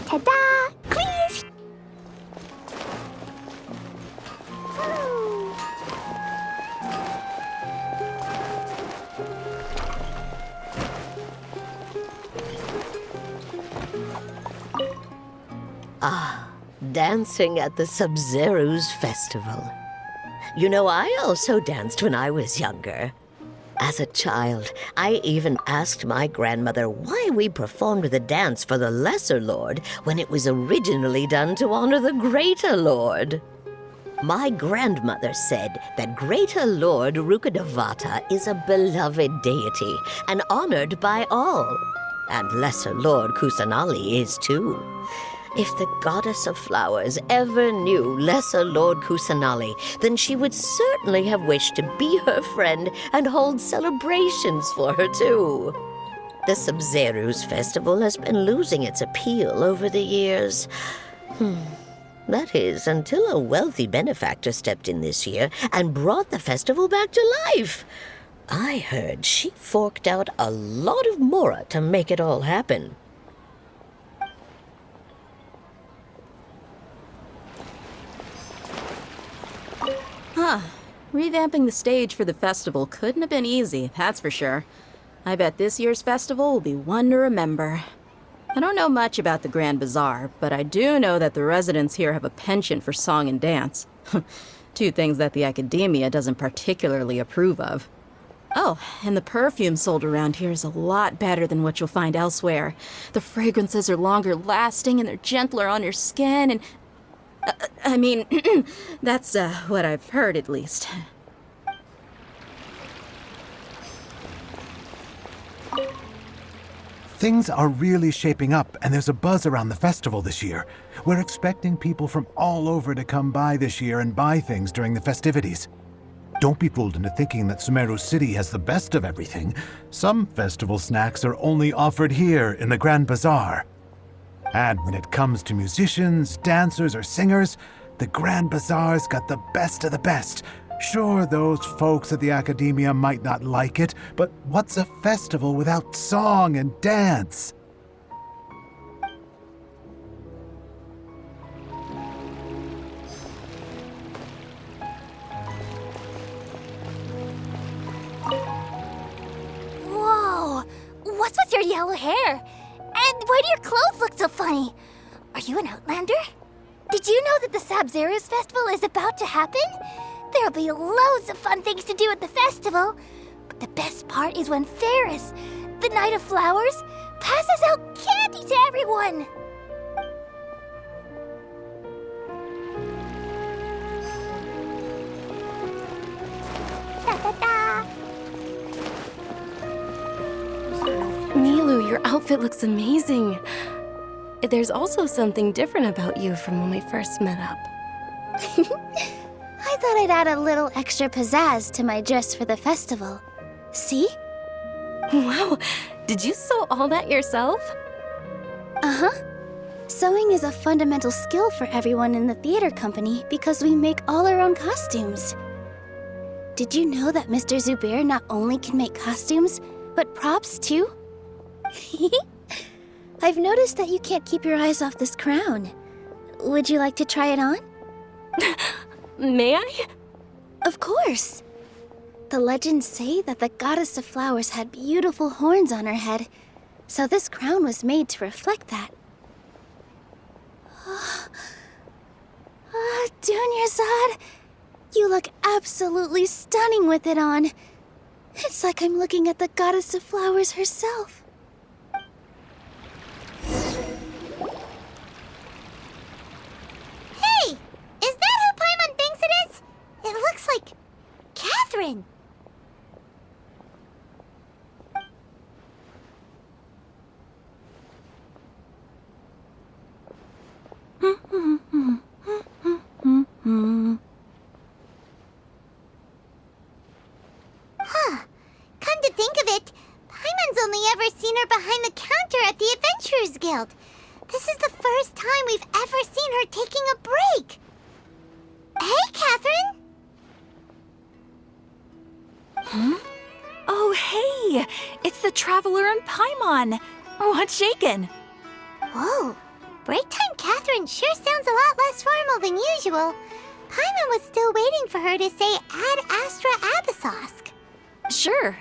Ta-da! Please! Dancing at the Sub-Zero's festival. You know, I also danced when I was younger. As a child, I even asked my grandmother why we performed the dance for the Lesser Lord when it was originally done to honor the Greater Lord. My grandmother said that Greater Lord Rukkhadevata is a beloved deity and honored by all. And Lesser Lord Kusanali is too. If the goddess of flowers ever knew Lesser Lord Kusanali, then she would certainly have wished to be her friend and hold celebrations for her too. The Sub-Zero's festival has been losing its appeal over the years. That is, until a wealthy benefactor stepped in this year and brought the festival back to life. I heard she forked out a lot of mora to make it all happen. Revamping the stage for the festival couldn't have been easy, that's for sure. I bet this year's festival will be one to remember. I don't know much about the Grand Bazaar, but I do know that the residents here have a penchant for song and dance. Two things that the academia doesn't particularly approve of. Oh, and the perfume sold around here is a lot better than what you'll find elsewhere. The fragrances are longer lasting and they're gentler on your skin and... I mean, that's what I've heard at least. Things are really shaping up, and there's a buzz around the festival this year. We're expecting people from all over to come by this year and buy things during the festivities. Don't be fooled into thinking that Sumeru City has the best of everything. Some festival snacks are only offered here in the Grand Bazaar. And when it comes to musicians, dancers, or singers, the Grand Bazaar's got the best of the best. Sure, those folks at the academia might not like it, but what's a festival without song and dance? Whoa! What's with your yellow hair? And why do your clothes look so funny? Are you an outlander? Did you know that the Sub-Zero's festival is about to happen? There'll be loads of fun things to do at the festival. But the best part is when Ferris, the Knight of Flowers, passes out candy to everyone. Ta-ta-ta! Milu, your outfit looks amazing. There's also something different about you from when we first met up. I thought I'd add a little extra pizzazz to my dress for the festival. See? Wow, did you sew all that yourself? Uh-huh. Sewing is a fundamental skill for everyone in the theater company because we make all our own costumes. Did you know that Mr. Zubair not only can make costumes, but props too? I've noticed that you can't keep your eyes off this crown. Would you like to try it on? May I? Of course. The legends say that the goddess of flowers had beautiful horns on her head, so this crown was made to reflect that. Dunyarzad, you look absolutely stunning with it on. It's like I'm looking at the goddess of flowers herself. Hey! Is that who Paimon thinks it is? It looks like Catherine. Come to think of it, Paimon's only ever seen her behind the counter at the Adventurers Guild. This is the first time we've ever seen her taking a break. Hey, Catherine! Oh, hey! It's the Traveler and Paimon! What's shaken? Whoa, Break time Catherine sure sounds a lot less formal than usual. Paimon was still waiting for her to say Ad Astra Abyssosque. Sure.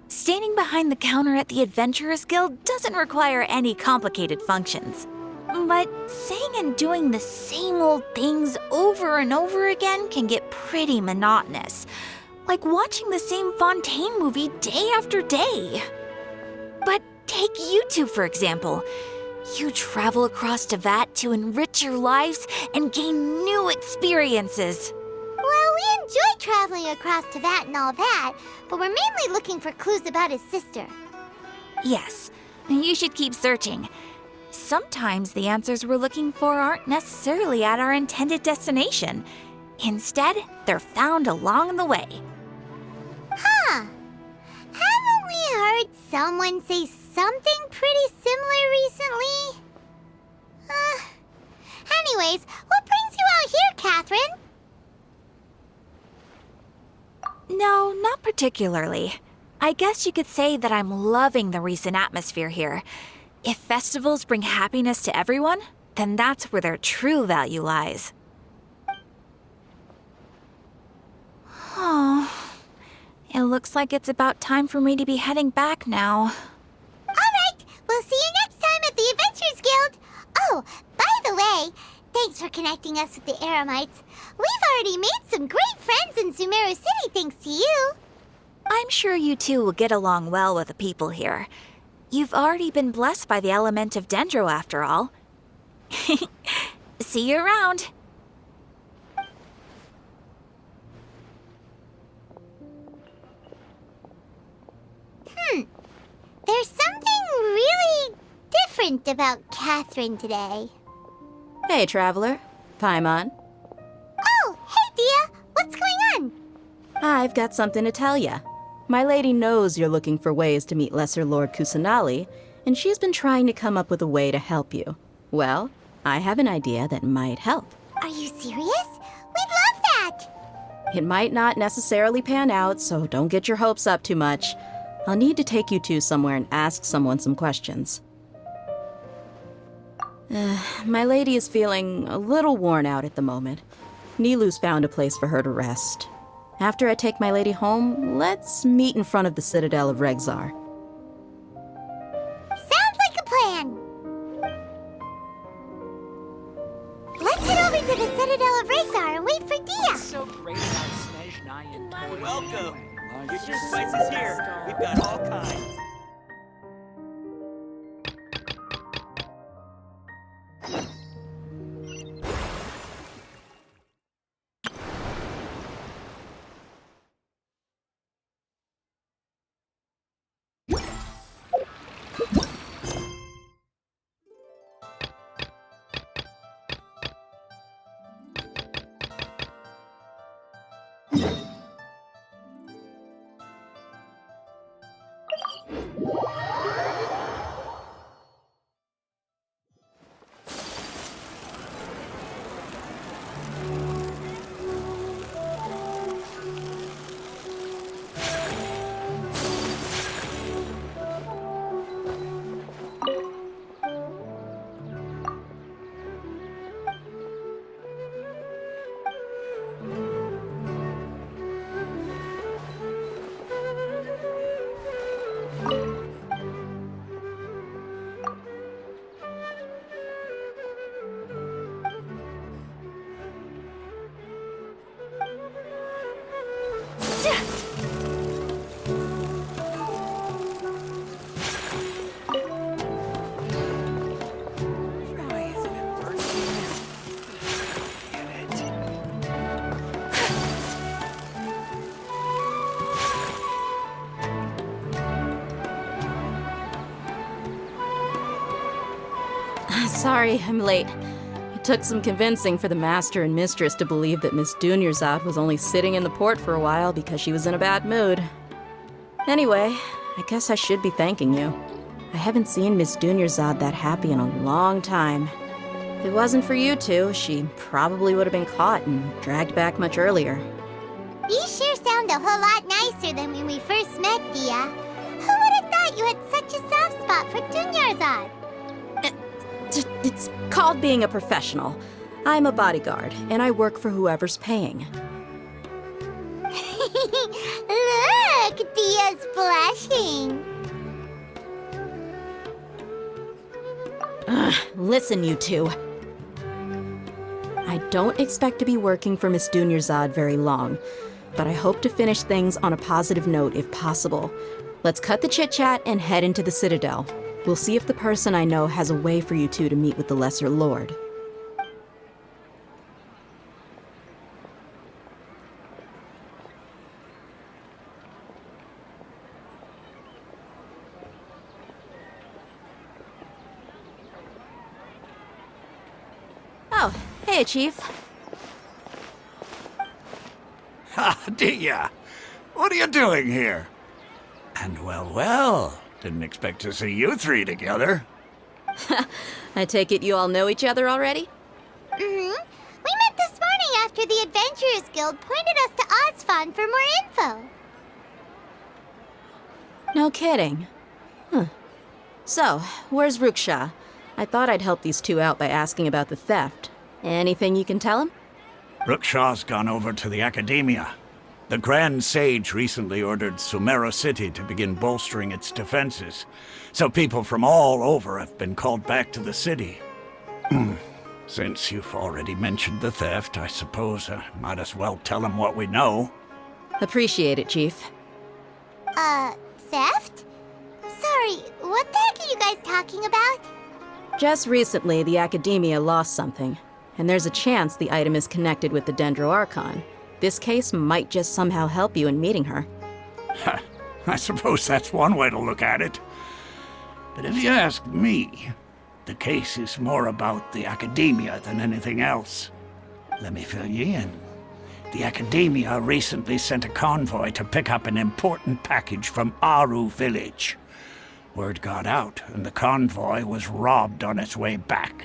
Standing behind the counter at the Adventurers Guild doesn't require any complicated functions. But saying and doing the same old things over and over again can get pretty monotonous. Like watching the same Fontaine movie day after day. But take you two, for example. You travel across Tevat to enrich your lives and gain new experiences. Well, we enjoy traveling across Tevat and all that, but we're mainly looking for clues about his sister. Yes, you should keep searching. Sometimes the answers we're looking for aren't necessarily at our intended destination. Instead, they're found along the way. Huh. Haven't we heard someone say something pretty similar recently? Anyways, what brings you out here, Catherine? No, not particularly. I guess you could say that I'm loving the recent atmosphere here. If festivals bring happiness to everyone, then that's where their true value lies. Oh, it looks like it's about time for me to be heading back now. Alright, we'll see you next time at the Adventurers Guild. Oh, by the way, thanks for connecting us with the Eremites. We've already made some great friends in Sumeru City thanks to you. I'm sure you two will get along well with the people here. You've already been blessed by the element of Dendro after all. See you around. There's something really different about Catherine today. Hey, Traveler. Paimon. Oh, hey, Dia. What's going on? I've got something to tell ya. My lady knows you're looking for ways to meet Lesser Lord Kusanali, and she's been trying to come up with a way to help you. Well, I have an idea that might help. Are you serious? We'd love that! It might not necessarily pan out, so don't get your hopes up too much. I'll need to take you two somewhere and ask someone some questions. My lady is feeling a little worn out at the moment. Nilu's found a place for her to rest. After I take my lady home, let's meet in front of the Citadel of Regzar. Sounds like a plan! Let's head over to the Citadel of Regzar and wait for Dia! So great about Snezhnaya and Toad. Welcome! Get your spices here. We've got all kinds. Sorry, I'm late. It took some convincing for the master and mistress to believe that Miss Dunyarzad was only sitting in the port for a while because she was in a bad mood. Anyway, I guess I should be thanking you. I haven't seen Miss Dunyarzad that happy in a long time. If it wasn't for you two, she probably would have been caught and dragged back much earlier. You sure sound a whole lot nicer than when we first met, Dia. Who would have thought you had such a soft spot for Dunyarzad? It's called being a professional. I'm a bodyguard, and I work for whoever's paying. Look, Dia's blushing. Listen, you two. I don't expect to be working for Miss Dunyarzad very long, but I hope to finish things on a positive note if possible. Let's cut the chit-chat and head into the Citadel. We'll see if the person I know has a way for you two to meet with the Lesser Lord. Oh, hey, Chief. Ha, Dia! What are you doing here? And well, didn't expect to see you three together. I take it you all know each other already? Mm-hmm. We met this morning after the Adventurers Guild pointed us to Ozfon for more info. No kidding. Huh. So, where's Ruksha? I thought I'd help these two out by asking about the theft. Anything you can tell him? Rukshaw's gone over to the Academia. The Grand Sage recently ordered Sumeru City to begin bolstering its defenses, so people from all over have been called back to the city. Since you've already mentioned the theft, I suppose I might as well tell him what we know. Appreciate it, Chief. Theft? Sorry, what the heck are you guys talking about? Just recently, the Academia lost something, and there's a chance the item is connected with the Dendro Archon. This case might just somehow help you in meeting her. I suppose that's one way to look at it. But if you ask me, the case is more about the Academia than anything else. Let me fill you in. The Academia recently sent a convoy to pick up an important package from Aru village. Word got out, and the convoy was robbed on its way back.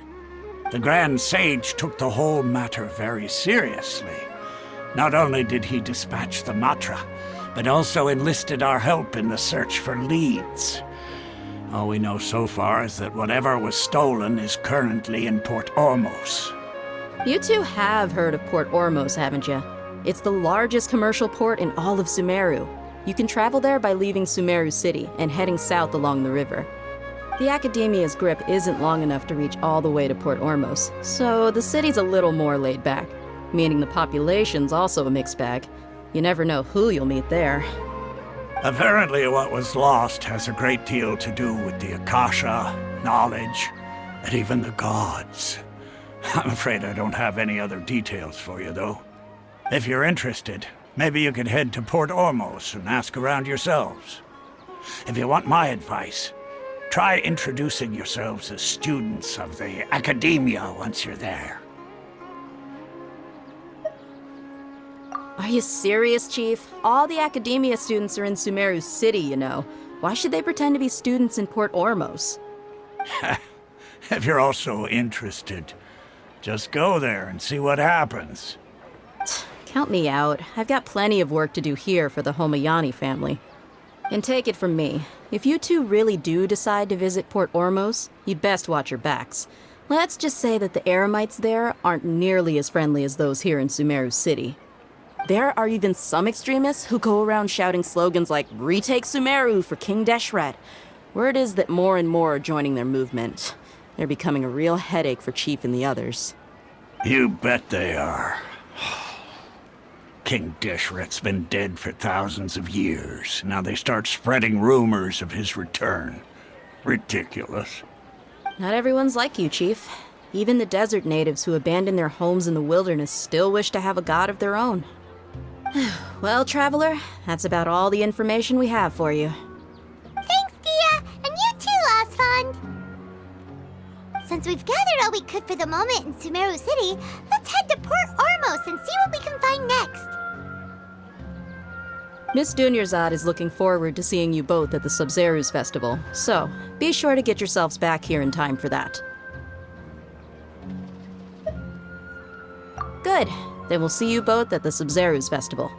The Grand Sage took the whole matter very seriously. Not only did he dispatch the Matra, but also enlisted our help in the search for leads. All we know so far is that whatever was stolen is currently in Port Ormos. You two have heard of Port Ormos, haven't you? It's the largest commercial port in all of Sumeru. You can travel there by leaving Sumeru City and heading south along the river. The Academia's grip isn't long enough to reach all the way to Port Ormos, so the city's a little more laid back, meaning the population's also a mixed bag. You never know who you'll meet there. Apparently what was lost has a great deal to do with the Akasha, knowledge, and even the gods. I'm afraid I don't have any other details for you, though. If you're interested, maybe you could head to Port Ormos and ask around yourselves. If you want my advice, try introducing yourselves as students of the Academia once you're there. Are you serious, Chief? All the Academia students are in Sumeru City, you know. Why should they pretend to be students in Port Ormos? If you're also interested, just go there and see what happens. Count me out. I've got plenty of work to do here for the Homayani family. And take it from me, if you two really do decide to visit Port Ormos, you'd best watch your backs. Let's just say that the Eremites there aren't nearly as friendly as those here in Sumeru City. There are even some extremists who go around shouting slogans like, "Retake Sumeru for King Deshret." Word is that more and more are joining their movement. They're becoming a real headache for Chief and the others. You bet they are. King Deshret's been dead for thousands of years. Now they start spreading rumors of his return. Ridiculous. Not everyone's like you, Chief. Even the desert natives who abandoned their homes in the wilderness still wish to have a god of their own. Well, Traveler, that's about all the information we have for you. Thanks, Dia, and you too, Osfond. Since we've gathered all we could for the moment in Sumeru City, let's head to Port Ormos and see what we can find next. Miss Dunyarzad is looking forward to seeing you both at the Sub-Zerus Festival, so be sure to get yourselves back here in time for that. Good. Then we'll see you both at the Sub-Zerus Festival.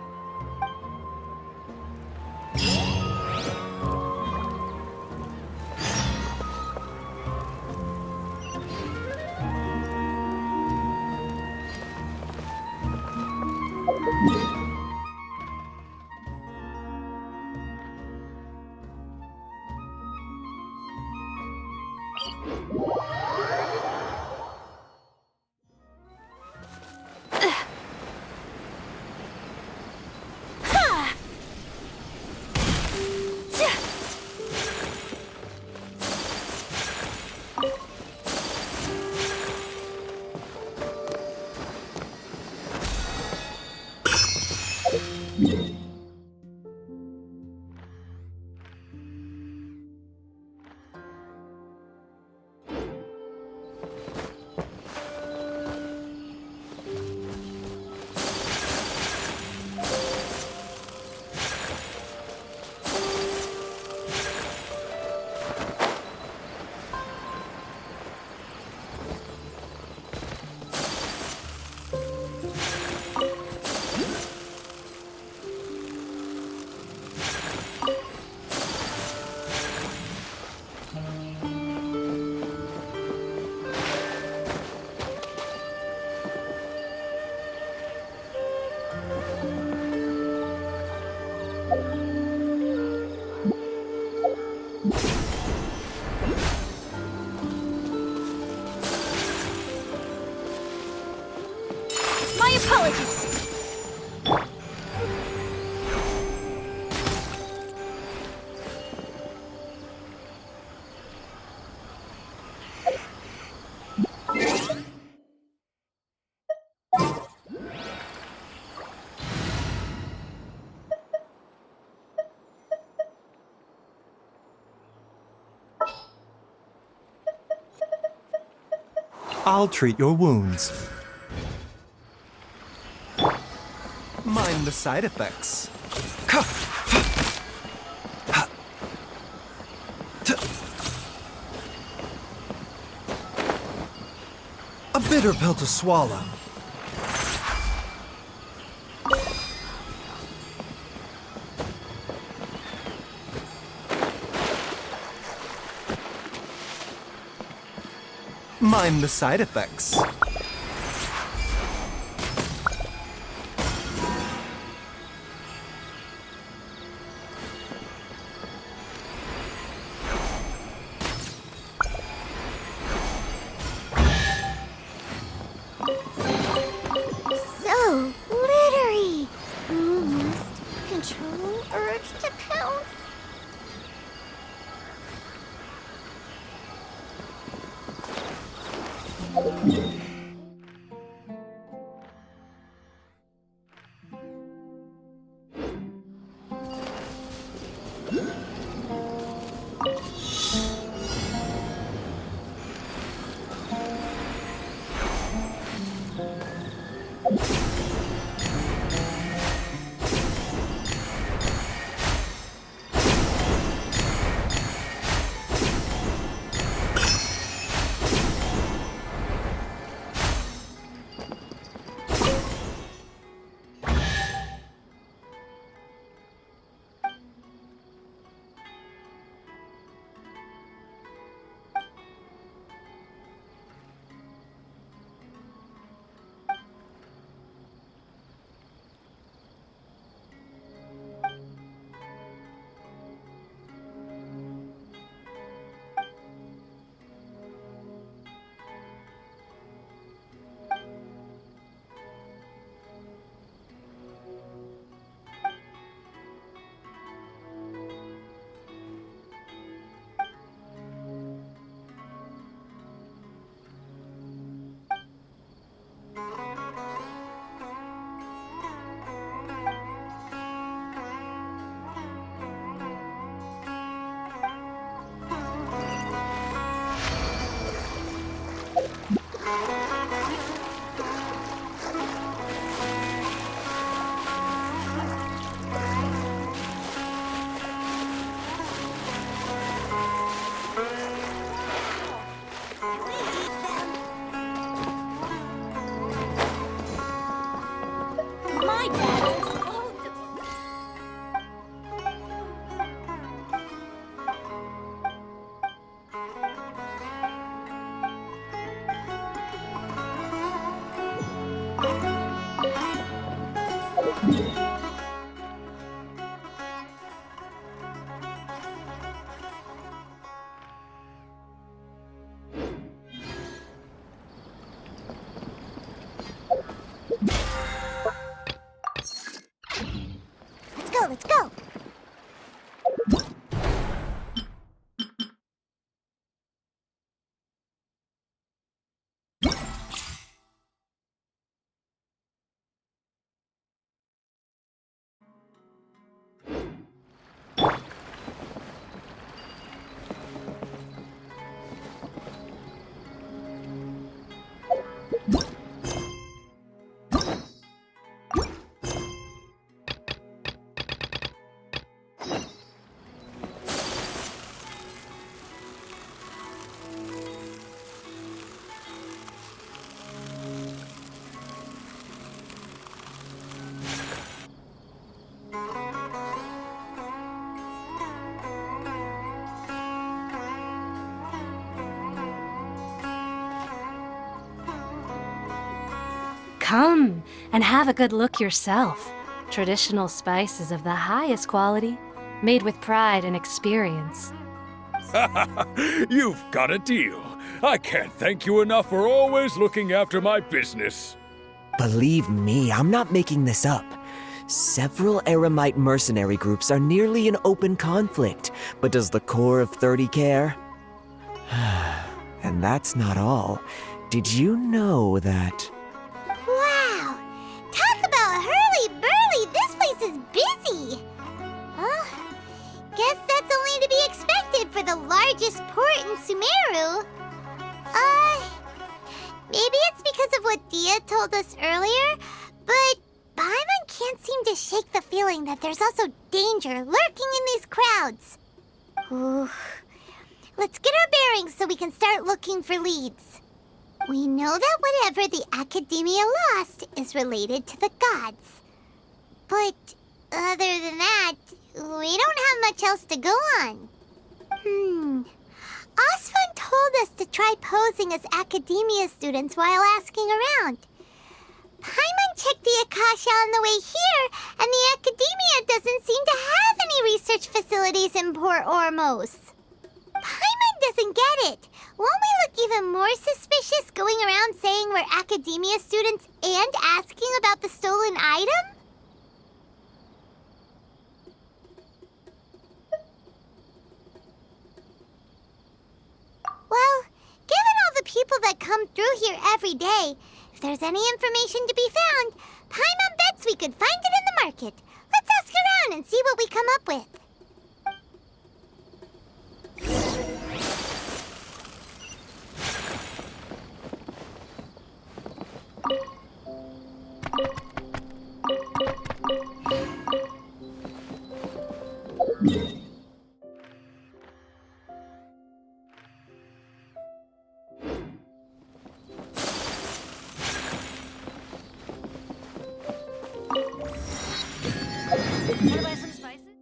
My apologies. I'll treat your wounds. Mind the side effects. A bitter pill to swallow. Mind the side effects. So glittery. Almost controlling urge to pounce. Let's go. Come and have a good look yourself. Traditional spices of the highest quality, made with pride and experience. You've got a deal. I can't thank you enough for always looking after my business. Believe me, I'm not making this up. Several Eremite mercenary groups are nearly in open conflict, but does the core of 30 care? And that's not all. Did you know that... Wow! Talk about hurly-burly! This place is busy! Guess that's only to be expected for the largest port in Sumeru. Maybe it's because of what Dia told us earlier, but Paimon can't seem to shake the feeling that there's also danger lurking in these crowds. Ooh. Let's get our bearings so we can start looking for leads. We know that whatever the Academia lost is related to the gods. But other than that, we don't have much else to go on. Osfun told us to try posing as Academia students while asking around. Paimon checked the Akasha on the way here, and the Academia doesn't seem to have any research facilities in Port Ormos. Paimon doesn't get it. Won't we look even more suspicious going around saying we're Academia students and asking about the stolen item? Well, given all the people that come through here every day, if there's any information to be found, Paimon bets we could find it in the market. Let's ask around and see what we come up with. Wanna buy some spices?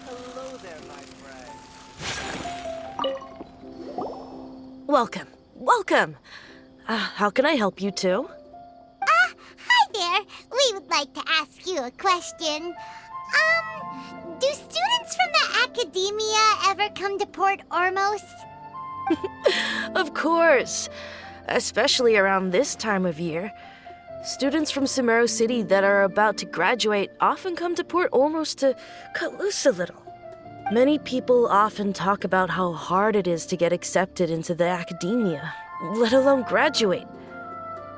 Hello there, my friend. Welcome. Welcome. How can I help you too? Hi there. We would like to ask you a question. Do students from the Academia ever come to Port Ormos? Of course. Especially around this time of year. Students from Sumeru City that are about to graduate often come to Port Ormos to cut loose a little. Many people often talk about how hard it is to get accepted into the Academia, let alone graduate.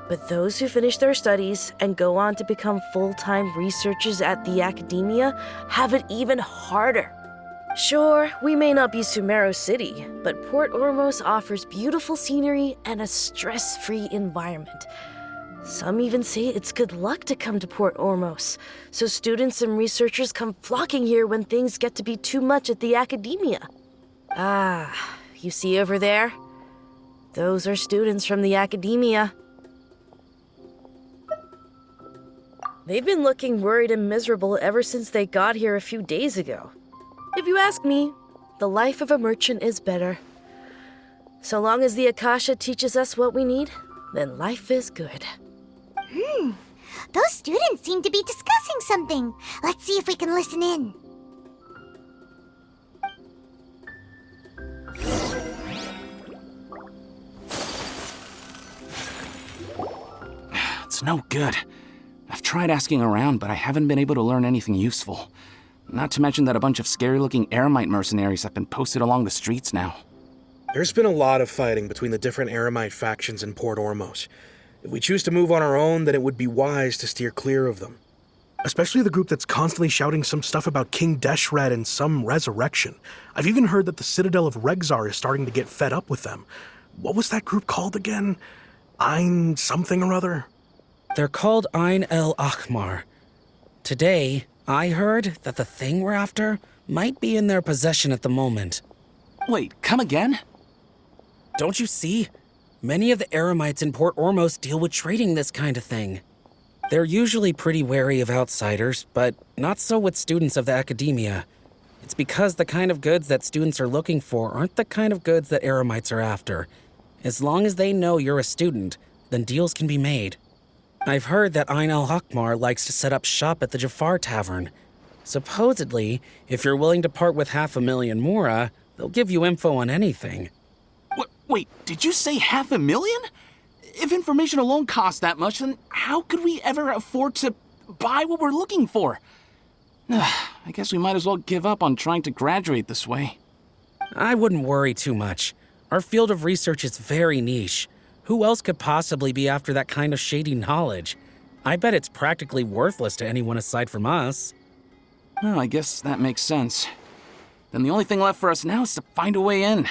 But those who finish their studies and go on to become full-time researchers at the Academia have it even harder. Sure, we may not be Sumeru City, but Port Ormos offers beautiful scenery and a stress-free environment. Some even say it's good luck to come to Port Ormos, so students and researchers come flocking here when things get to be too much at the Academia. You see over there? Those are students from the Academia. They've been looking worried and miserable ever since they got here a few days ago. If you ask me, the life of a merchant is better. So long as the Akasha teaches us what we need, then life is good. Those students seem to be discussing something. Let's see if we can listen in. It's no good. I've tried asking around, but I haven't been able to learn anything useful. Not to mention that a bunch of scary-looking Eremite mercenaries have been posted along the streets now. There's been a lot of fighting between the different Eremite factions in Port Ormos. If we choose to move on our own, then it would be wise to steer clear of them. Especially the group that's constantly shouting some stuff about King Deshret and some resurrection. I've even heard that the Citadel of Regzar is starting to get fed up with them. What was that group called again? Ein something or other? They're called Ein El Akhmar. Today, I heard that the thing we're after might be in their possession at the moment. Wait, come again? Don't you see? Many of the Eremites in Port Ormos deal with trading this kind of thing. They're usually pretty wary of outsiders, but not so with students of the academia. It's because the kind of goods that students are looking for aren't the kind of goods that Eremites are after. As long as they know you're a student, then deals can be made. I've heard that Ein al-Hakmar likes to set up shop at the Jafar Tavern. Supposedly, if you're willing to part with 500,000 Mora, they'll give you info on anything. Wait, did you say 500,000? If information alone costs that much, then how could we ever afford to buy what we're looking for? I guess we might as well give up on trying to graduate this way. I wouldn't worry too much. Our field of research is very niche. Who else could possibly be after that kind of shady knowledge? I bet it's practically worthless to anyone aside from us. Well, I guess that makes sense. Then the only thing left for us now is to find a way in.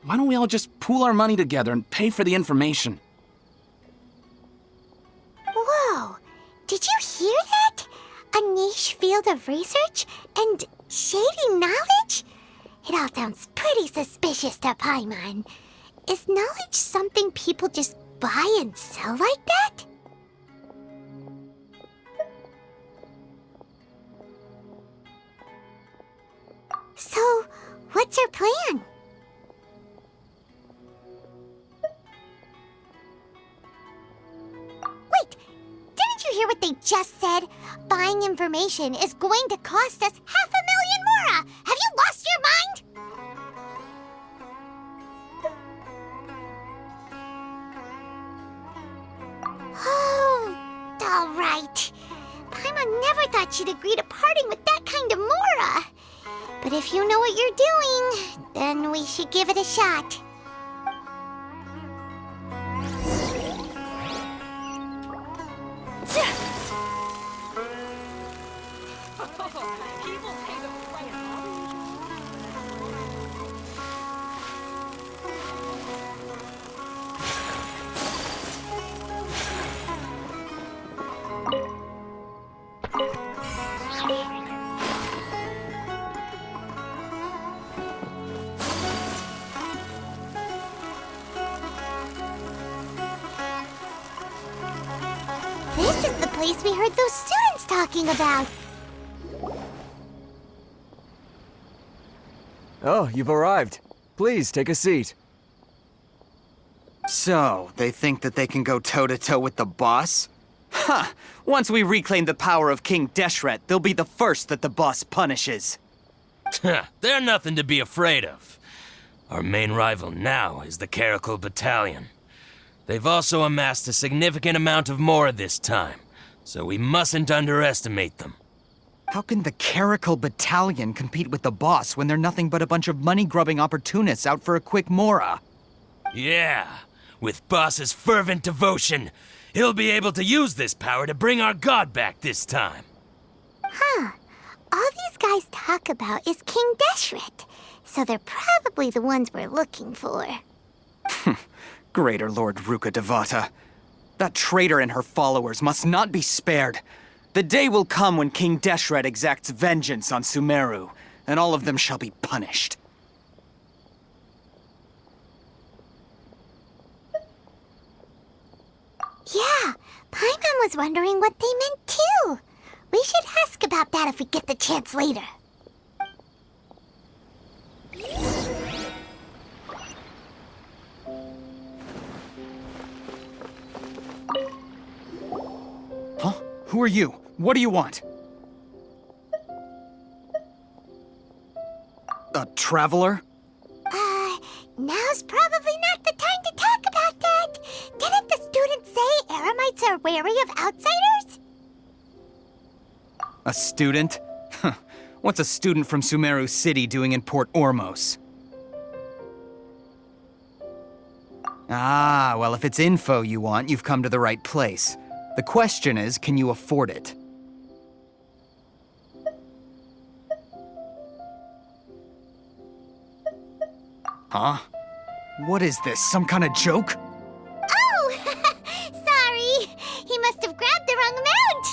Why don't we all just pool our money together and pay for the information? Whoa! Did you hear that? A niche field of research and shady knowledge? It all sounds pretty suspicious to Paimon. Is knowledge something people just buy and sell like that? So, what's your plan? Wait, didn't you hear what they just said? Buying information is going to cost us 500,000 Mora! Have you lost your mind? Oh, all right. Paimon never thought she'd agree to parting with that kind of Mora. But if you know what you're doing, then we should give it a shot. This is the place we heard those students talking about. Oh, you've arrived. Please, take a seat. So, they think that they can go toe-to-toe with the boss? Ha! Once we reclaim the power of King Deshret, they'll be the first that the boss punishes. They're nothing to be afraid of. Our main rival now is the Caracal Battalion. They've also amassed a significant amount of Mora this time, so we mustn't underestimate them. How can the Caracal Battalion compete with the boss when they're nothing but a bunch of money-grubbing opportunists out for a quick Mora? Yeah, with boss's fervent devotion, he'll be able to use this power to bring our god back this time. Huh. All these guys talk about is King Deshret, so they're probably the ones we're looking for. Greater Lord Ruka Devata. That traitor and her followers must not be spared. The day will come when King Deshret exacts vengeance on Sumeru, and all of them shall be punished. Yeah, Paimon was wondering what they meant too. We should ask about that if we get the chance later. Huh? Who are you? What do you want? A traveler? Now's probably not the time to talk about that. Didn't the students say Eremites are wary of outsiders? A student? What's a student from Sumeru City doing in Port Ormos? Ah, well, if it's info you want, you've come to the right place. The question is, can you afford it? Huh? What is this, some kind of joke? Oh! Sorry! He must have grabbed the wrong amount!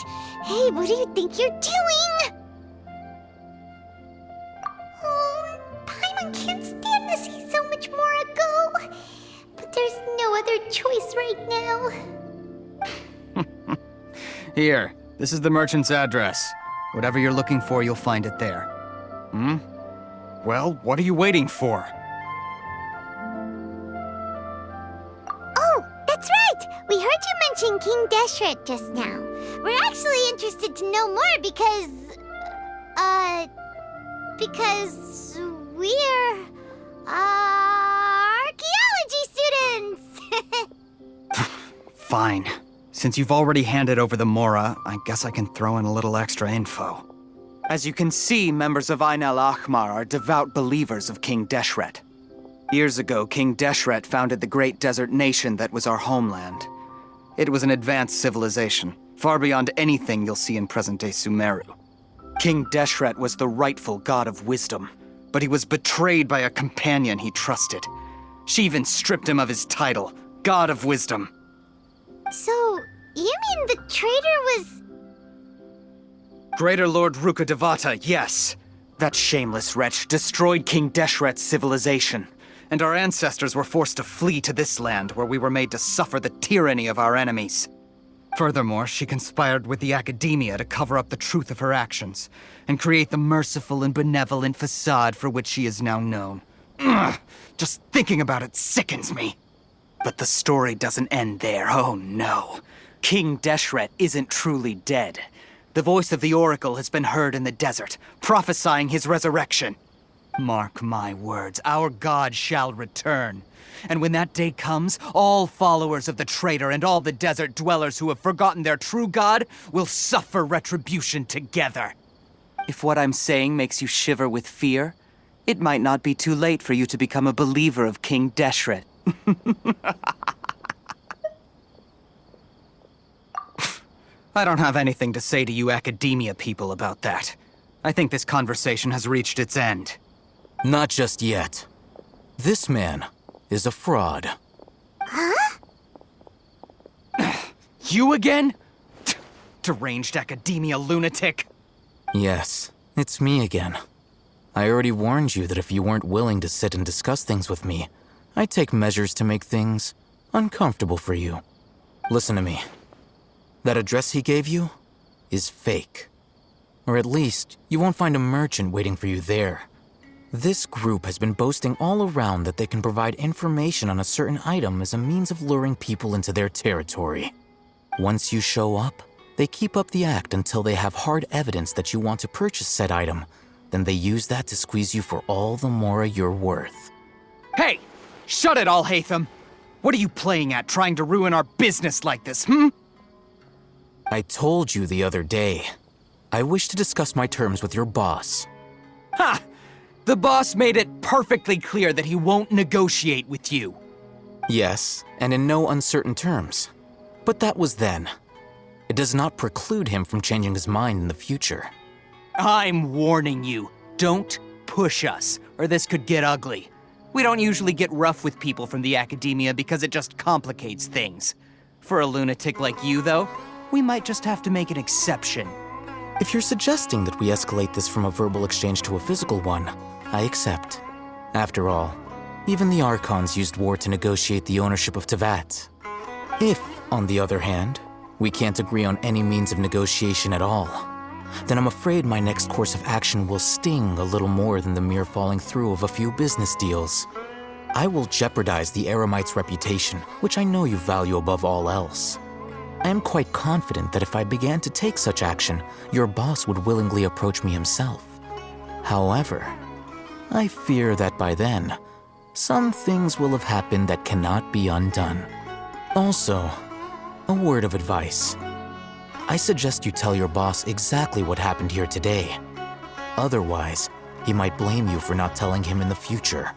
Hey, what do you think you're doing? Oh, Paimon can't stand to see so much more go. But there's no other choice right now. Here, this is the merchant's address. Whatever you're looking for, you'll find it there. Hmm? Well, what are you waiting for? Oh, that's right! We heard you mention King Deshret just now. We're actually interested to know more because we're, archaeology students! Fine. Since you've already handed over the Mora, I guess I can throw in a little extra info. As you can see, members of Ain al-Ahmar are devout believers of King Deshret. Years ago, King Deshret founded the great desert nation that was our homeland. It was an advanced civilization, far beyond anything you'll see in present-day Sumeru. King Deshret was the rightful god of wisdom, but he was betrayed by a companion he trusted. She even stripped him of his title, God of Wisdom. So, you mean the traitor was... Greater Lord Rukkhadevata, yes. That shameless wretch destroyed King Deshret's civilization, and our ancestors were forced to flee to this land where we were made to suffer the tyranny of our enemies. Furthermore, she conspired with the Academia to cover up the truth of her actions, and create the merciful and benevolent facade for which she is now known. Ugh, just thinking about it sickens me. But the story doesn't end there, oh no. King Deshret isn't truly dead. The voice of the Oracle has been heard in the desert, prophesying his resurrection. Mark my words, our god shall return. And when that day comes, all followers of the traitor and all the desert dwellers who have forgotten their true god will suffer retribution together. If what I'm saying makes you shiver with fear, it might not be too late for you to become a believer of King Deshret. I don't have anything to say to you Academia people about that. I think this conversation has reached its end. Not just yet. This man is a fraud. Huh? You again? Deranged Academia lunatic. Yes, it's me again. I already warned you that if you weren't willing to sit and discuss things with me, I'd take measures to make things uncomfortable for you. Listen to me. That address he gave you is fake. Or at least, you won't find a merchant waiting for you there. This group has been boasting all around that they can provide information on a certain item as a means of luring people into their territory. Once you show up, they keep up the act until they have hard evidence that you want to purchase said item. Then they use that to squeeze you for all the more you're worth. Hey! Shut it all, Hatham! What are you playing at, trying to ruin our business like this, hmm? I told you the other day. I wish to discuss my terms with your boss. Ha! The boss made it perfectly clear that he won't negotiate with you. Yes, and in no uncertain terms. But that was then. It does not preclude him from changing his mind in the future. I'm warning you. Don't push us, or this could get ugly. We don't usually get rough with people from the Academia because it just complicates things. For a lunatic like you, though, we might just have to make an exception. If you're suggesting that we escalate this from a verbal exchange to a physical one, I accept. After all, even the Archons used war to negotiate the ownership of Tevat. If, on the other hand, we can't agree on any means of negotiation at all, then I'm afraid my next course of action will sting a little more than the mere falling through of a few business deals. I will jeopardize the Eremite's reputation, which I know you value above all else. I am quite confident that if I began to take such action, your boss would willingly approach me himself. However, I fear that by then, some things will have happened that cannot be undone. Also, A word of advice. I suggest you tell your boss exactly what happened here today. Otherwise, he might blame you for not telling him in the future.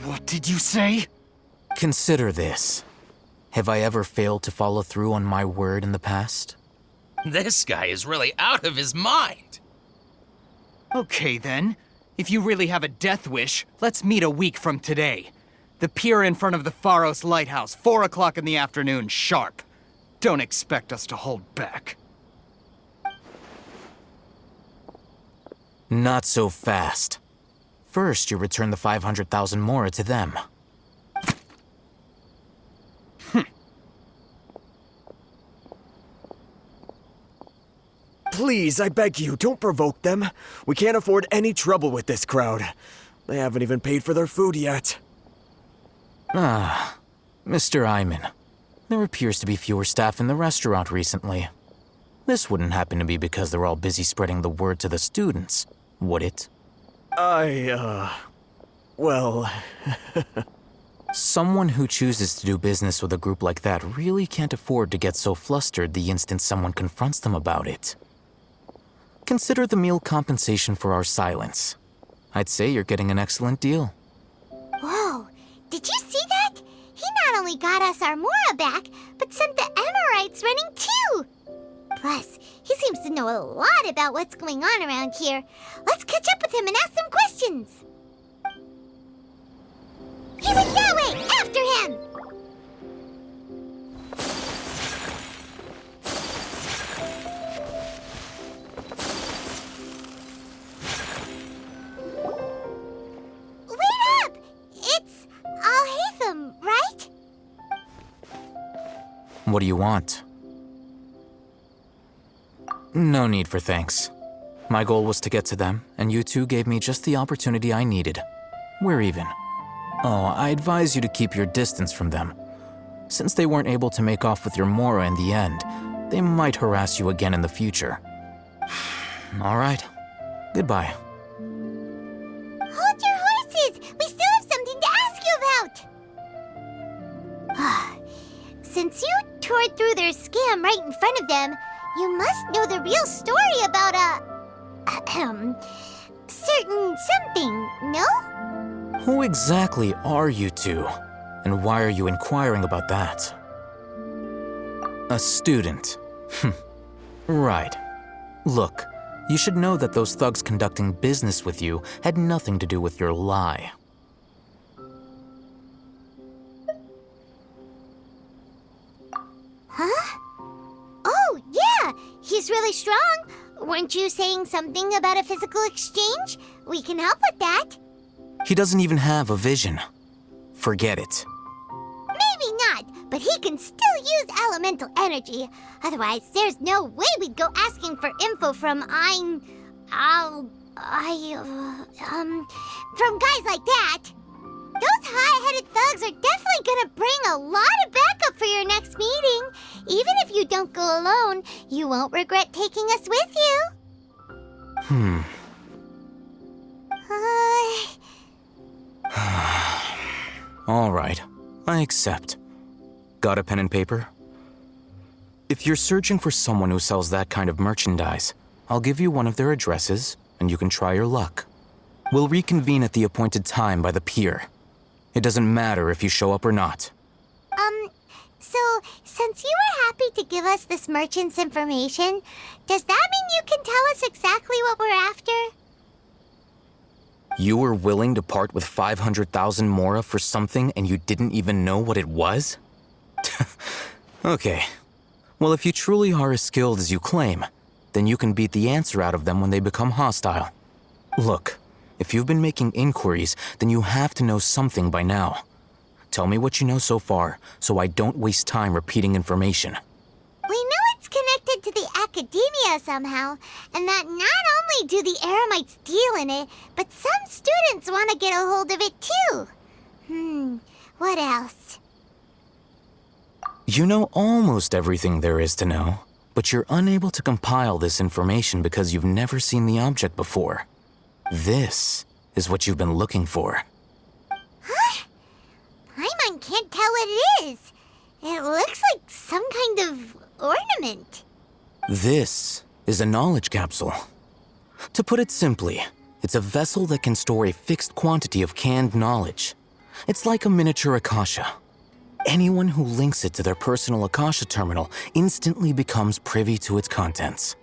What did you say? Consider this. Have I ever failed to follow through on my word in the past? This guy is really out of his mind. Okay then. If you really have a death wish, let's meet a week from today. The pier in front of the Pharos Lighthouse, 4 o'clock in the afternoon, sharp. Don't expect us to hold back. Not so fast. First, you return the 500,000 mora to them. Please, I beg you, don't provoke them. We can't afford any trouble with this crowd. They haven't even paid for their food yet. Ah, Mr. Iman. There appears to be fewer staff in the restaurant recently. This wouldn't happen to be because they're all busy spreading the word to the students, would it? Well... Someone who chooses to do business with a group like that really can't afford to get so flustered the instant someone confronts them about it. Consider the meal compensation for our silence. I'd say you're getting an excellent deal. Whoa, did you see that? He not only got us our Mora back, but sent the Emirites running too! Plus, he seems to know a lot about what's going on around here. Let's catch up with him and ask some questions! He went that way! After him! Wait up! It's Al-Haytham, right? What do you want? No need for thanks. My goal was to get to them, and you two gave me just the opportunity I needed. We're even. Oh, I advise you to keep your distance from them. Since they weren't able to make off with your Mora in the end, they might harass you again in the future. All right. Goodbye. Hold your horses! We still have something to ask you about! Since you tore through their scam right in front of them, you must know the real story about certain something, no? Who exactly are you two? And why are you inquiring about that? A student. Right. Look, you should know that those thugs conducting business with you had nothing to do with your lie. Huh? Oh, yeah! He's really strong! Weren't you saying something about a physical exchange? We can help with that. He doesn't even have a vision. Forget it. Maybe not, but he can still use elemental energy. Otherwise, there's no way we'd go asking for info from from guys like that. Those high-headed thugs are definitely gonna bring a lot of backup for your next meeting. Even if you don't go alone, you won't regret taking us with you. All right, I accept. Got a pen and paper? If you're searching for someone who sells that kind of merchandise, I'll give you one of their addresses, and you can try your luck. We'll reconvene at the appointed time by the pier. It doesn't matter if you show up or not. So, since you were happy to give us this merchant's information, does that mean you can tell us exactly what we're after? You were willing to part with 500,000 mora for something and you didn't even know what it was? Okay. Well, if you truly are as skilled as you claim, then you can beat the answer out of them when they become hostile. Look, if you've been making inquiries, then you have to know something by now. Tell me what you know so far, so I don't waste time repeating information. We know it's connected to the academia somehow, and that not only do the Eremites deal in it, but some students want to get a hold of it too. What else? You know almost everything there is to know, but you're unable to compile this information because you've never seen the object before. This is what you've been looking for. Huh? Paimon can't tell what it is. It looks like some kind of ornament. This is a knowledge capsule. To put it simply, it's a vessel that can store a fixed quantity of canned knowledge. It's like a miniature Akasha. Anyone who links it to their personal Akasha terminal instantly becomes privy to its contents.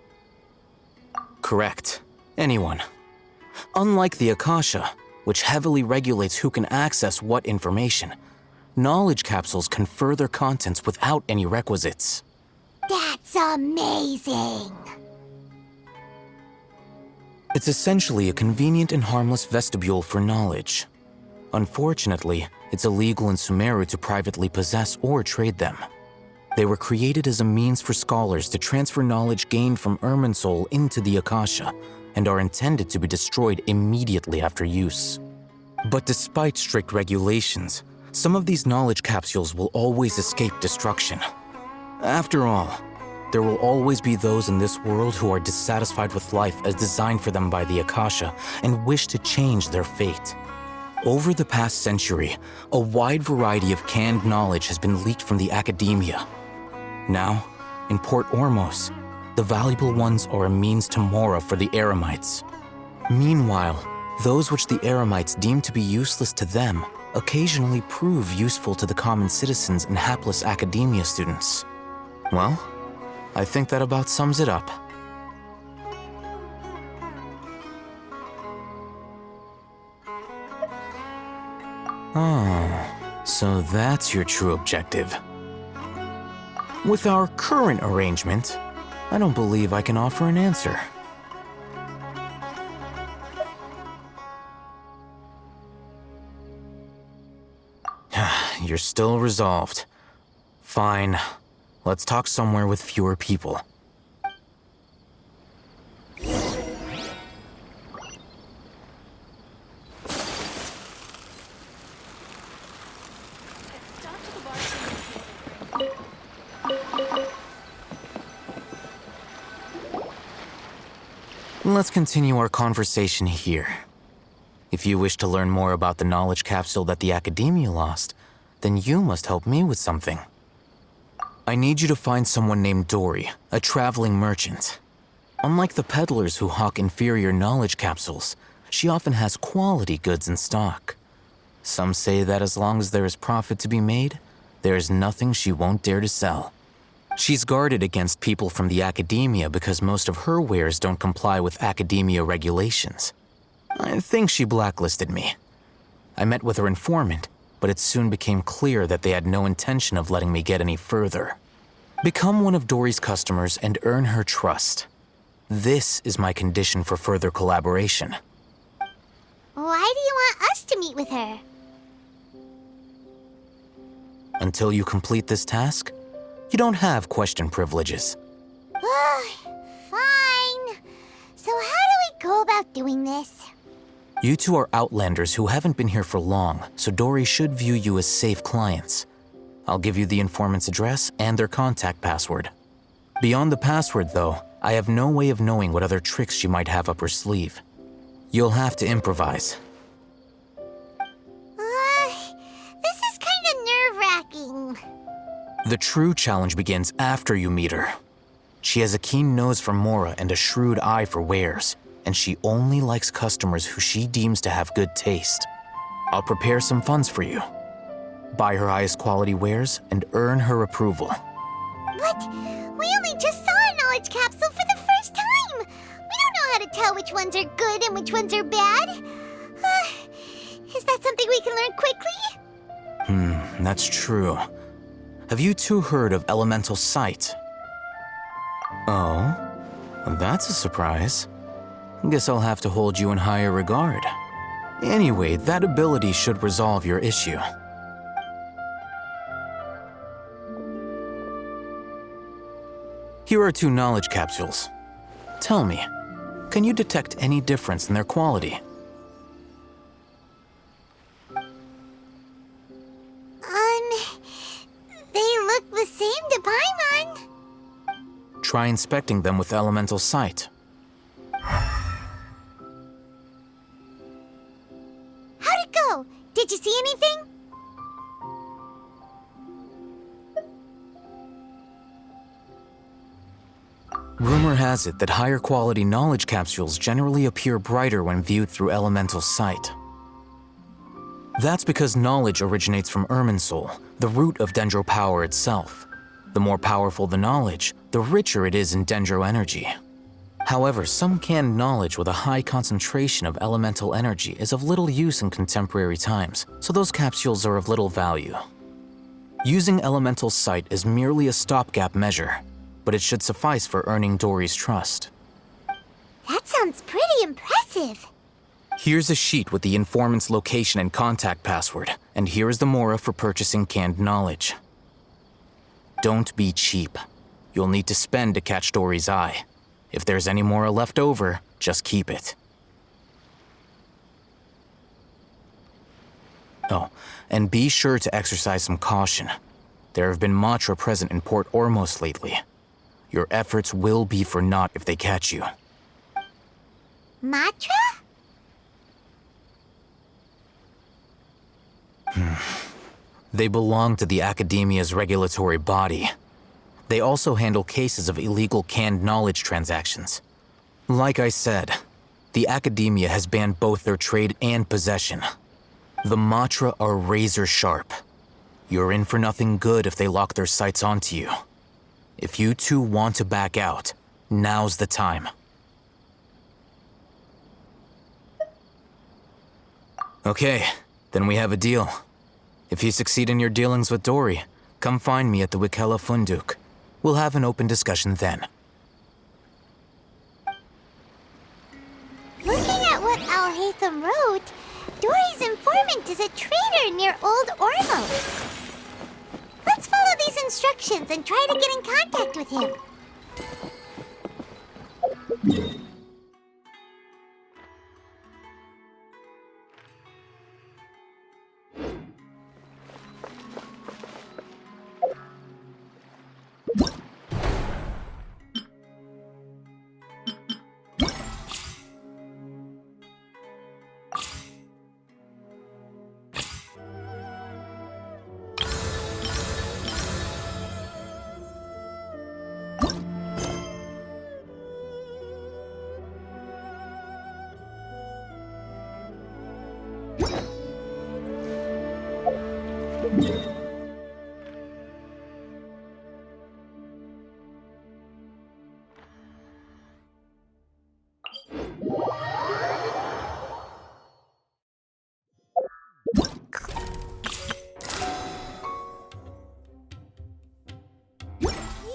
Correct. Anyone. Unlike the Akasha, which heavily regulates who can access what information, knowledge capsules confer their contents without any requisites. That's amazing! It's essentially a convenient and harmless vestibule for knowledge. Unfortunately, it's illegal in Sumeru to privately possess or trade them. They were created as a means for scholars to transfer knowledge gained from Irminsul into the Akasha, and are intended to be destroyed immediately after use. But despite strict regulations, some of these knowledge capsules will always escape destruction. After all, there will always be those in this world who are dissatisfied with life as designed for them by the Akasha and wish to change their fate. Over the past century, a wide variety of canned knowledge has been leaked from the academia. Now, in Port Ormos, the valuable ones are a means to mora for the Eremites. Meanwhile, those which the Eremites deem to be useless to them occasionally prove useful to the common citizens and hapless academia students. Well, I think that about sums it up. Oh, so that's your true objective. With our current arrangement, I don't believe I can offer an answer. You're still resolved. Fine. Let's talk somewhere with fewer people. Let's continue our conversation here. If you wish to learn more about the knowledge capsule that the Academia lost, then you must help me with something. I need you to find someone named Dory, a traveling merchant. Unlike the peddlers who hawk inferior knowledge capsules, she often has quality goods in stock. Some say that as long as there is profit to be made, there is nothing she won't dare to sell. She's guarded against people from the Academia because most of her wares don't comply with Academia regulations. I think she blacklisted me. I met with her informant, but it soon became clear that they had no intention of letting me get any further. Become one of Dory's customers and earn her trust. This is my condition for further collaboration. Why do you want us to meet with her? Until you complete this task, you don't have question privileges. Fine. So how do we go about doing this? You two are outlanders who haven't been here for long, so Dory should view you as safe clients. I'll give you the informant's address and their contact password. Beyond the password, though, I have no way of knowing what other tricks she might have up her sleeve. You'll have to improvise. This is kind of nerve-wracking. The true challenge begins after you meet her. She has a keen nose for mora and a shrewd eye for wares, and she only likes customers who she deems to have good taste. I'll prepare some funds for you. Buy her highest quality wares and earn her approval. But we only just saw a knowledge capsule for the first time. We don't know how to tell which ones are good and which ones are bad. Is that something we can learn quickly? That's true. Have you two heard of elemental sight? Oh, that's a surprise. Guess I'll have to hold you in higher regard. Anyway, that ability should resolve your issue. Here are 2 knowledge capsules. Tell me, can you detect any difference in their quality? They look the same to Paimon. Try inspecting them with elemental sight. How'd it go? Did you see anything? Rumor has it that higher quality knowledge capsules generally appear brighter when viewed through elemental sight. That's because knowledge originates from Irminsul, the root of Dendro power itself. The more powerful the knowledge, the richer it is in Dendro energy. However, some canned knowledge with a high concentration of elemental energy is of little use in contemporary times, so those capsules are of little value. Using elemental sight is merely a stopgap measure, but it should suffice for earning Dory's trust. That sounds pretty impressive. Here's a sheet with the informant's location and contact password, and here is the mora for purchasing canned knowledge. Don't be cheap. You'll need to spend to catch Dory's eye. If there's any mora left over, just keep it. Oh, and be sure to exercise some caution. There have been Matra present in Port Ormos lately. Your efforts will be for naught if they catch you. Matra? They belong to the Academia's regulatory body. They also handle cases of illegal canned knowledge transactions. Like I said, the Academia has banned both their trade and possession. The Matra are razor sharp. You're in for nothing good if they lock their sights onto you. If you two want to back out, now's the time. Okay, then we have a deal. If you succeed in your dealings with Dory, come find me at the Wikela Funduk. We'll have an open discussion then. Looking at what Al-Haytham wrote, Dory's informant is a traitor near Old Ormos. Let's follow these instructions and try to get in contact with him.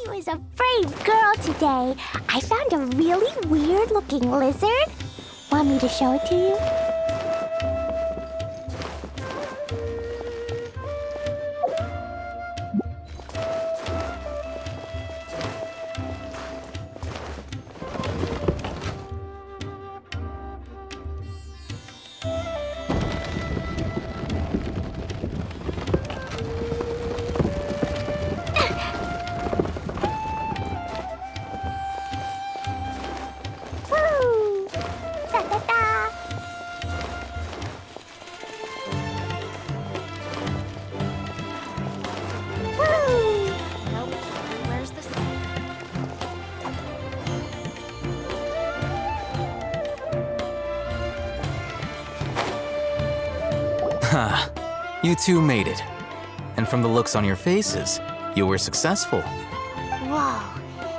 Was a brave girl today. I found a really weird-looking lizard. Want me to show it to you? You two made it. And from the looks on your faces, you were successful. Whoa,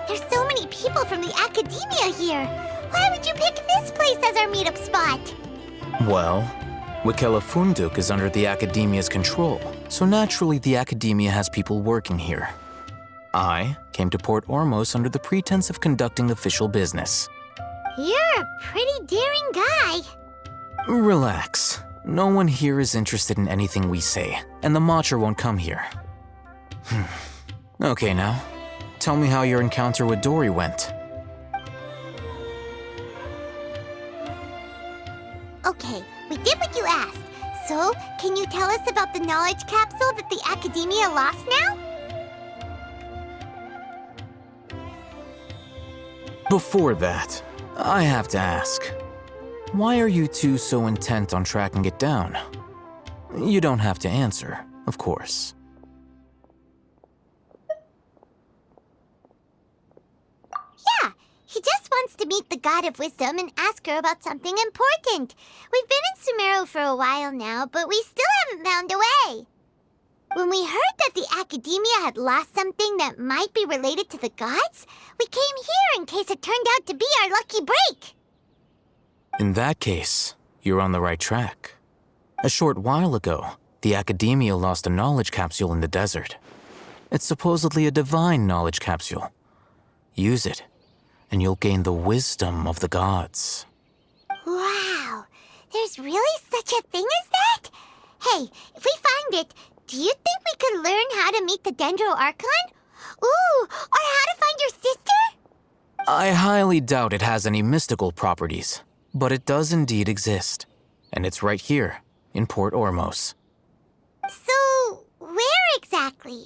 there's so many people from the Academia here. Why would you pick this place as our meetup spot? Well, Wikela Funduk is under the Academia's control, so naturally the Academia has people working here. I came to Port Ormos under the pretense of conducting official business. You're a pretty daring guy. Relax. No one here is interested in anything we say, and the Matra won't come here. Okay now, tell me how your encounter with Dory went. Okay, we did what you asked. So, can you tell us about the knowledge capsule that the Academia lost now? Before that, I have to ask. Why are you two so intent on tracking it down? You don't have to answer, of course. Yeah, wants to meet the God of Wisdom and ask her about something important. We've been in Sumeru for a while now, but we still haven't found a way. When we heard that the Academia had lost something that might be related to the gods, we came here in case it turned out to be our lucky break. In that case, you're on the right track. A short while ago, the Academia lost a knowledge capsule in the desert. It's supposedly a divine knowledge capsule. Use it, and you'll gain the wisdom of the gods. Wow, there's really such a thing as that? Hey, if we find it, do you think we could learn how to meet the Dendro Archon? Ooh, or how to find your sister? I highly doubt it has any mystical properties, but it does indeed exist. And it's right here, in Port Ormos. So, where exactly?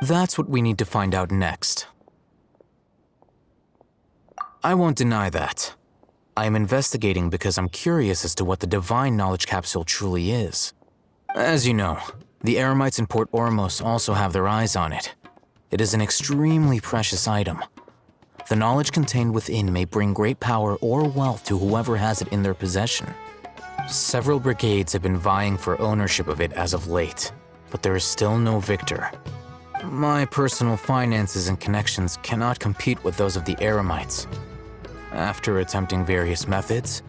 That's what we need to find out next. I won't deny that. I am investigating because I'm curious as to what the Divine Knowledge Capsule truly is. As you know, the Eremites in Port Ormos also have their eyes on it. It is an extremely precious item. The knowledge contained within may bring great power or wealth to whoever has it in their possession. Several brigades have been vying for ownership of it as of late, but there is still no victor. My personal finances and connections cannot compete with those of the Eremites. After attempting various methods,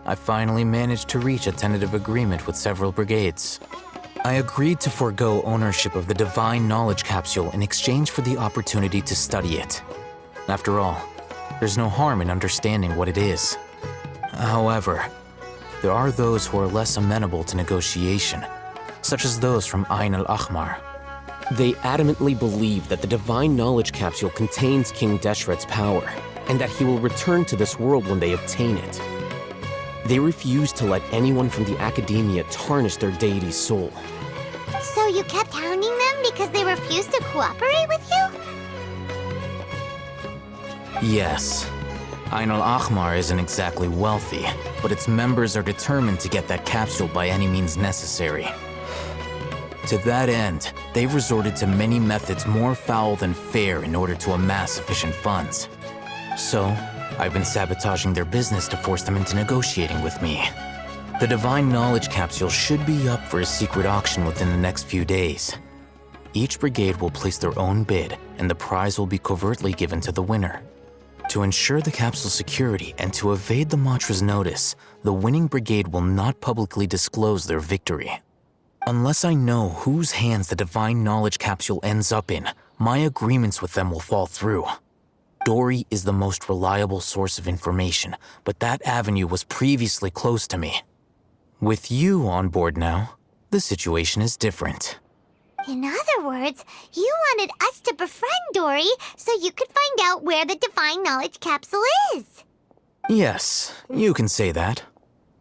I finally managed to reach a tentative agreement with several brigades. I agreed to forego ownership of the Divine Knowledge Capsule in exchange for the opportunity to study it. After all, there's no harm in understanding what it is. However, there are those who are less amenable to negotiation, such as those from Ain al-Ahmar. They adamantly believe that the Divine Knowledge Capsule contains King Deshret's power, and that he will return to this world when they obtain it. They refuse to let anyone from the Academia tarnish their deity's soul. So you kept hounding them because they refused to cooperate with you? Yes. Ain al-Ahmar isn't exactly wealthy, but its members are determined to get that capsule by any means necessary. To that end, they've resorted to many methods more foul than fair in order to amass sufficient funds. So, I've been sabotaging their business to force them into negotiating with me. The Divine Knowledge Capsule should be up for a secret auction within the next few days. Each brigade will place their own bid, and the prize will be covertly given to the winner. To ensure the capsule's security and to evade the Matra's notice, the winning brigade will not publicly disclose their victory. Unless I know whose hands the Divine Knowledge Capsule ends up in, my agreements with them will fall through. Dory is the most reliable source of information, but that avenue was previously closed to me. With you on board now, the situation is different. In other words, you wanted us to befriend Dory so you could find out where the Divine Knowledge Capsule is. Yes, you can say that.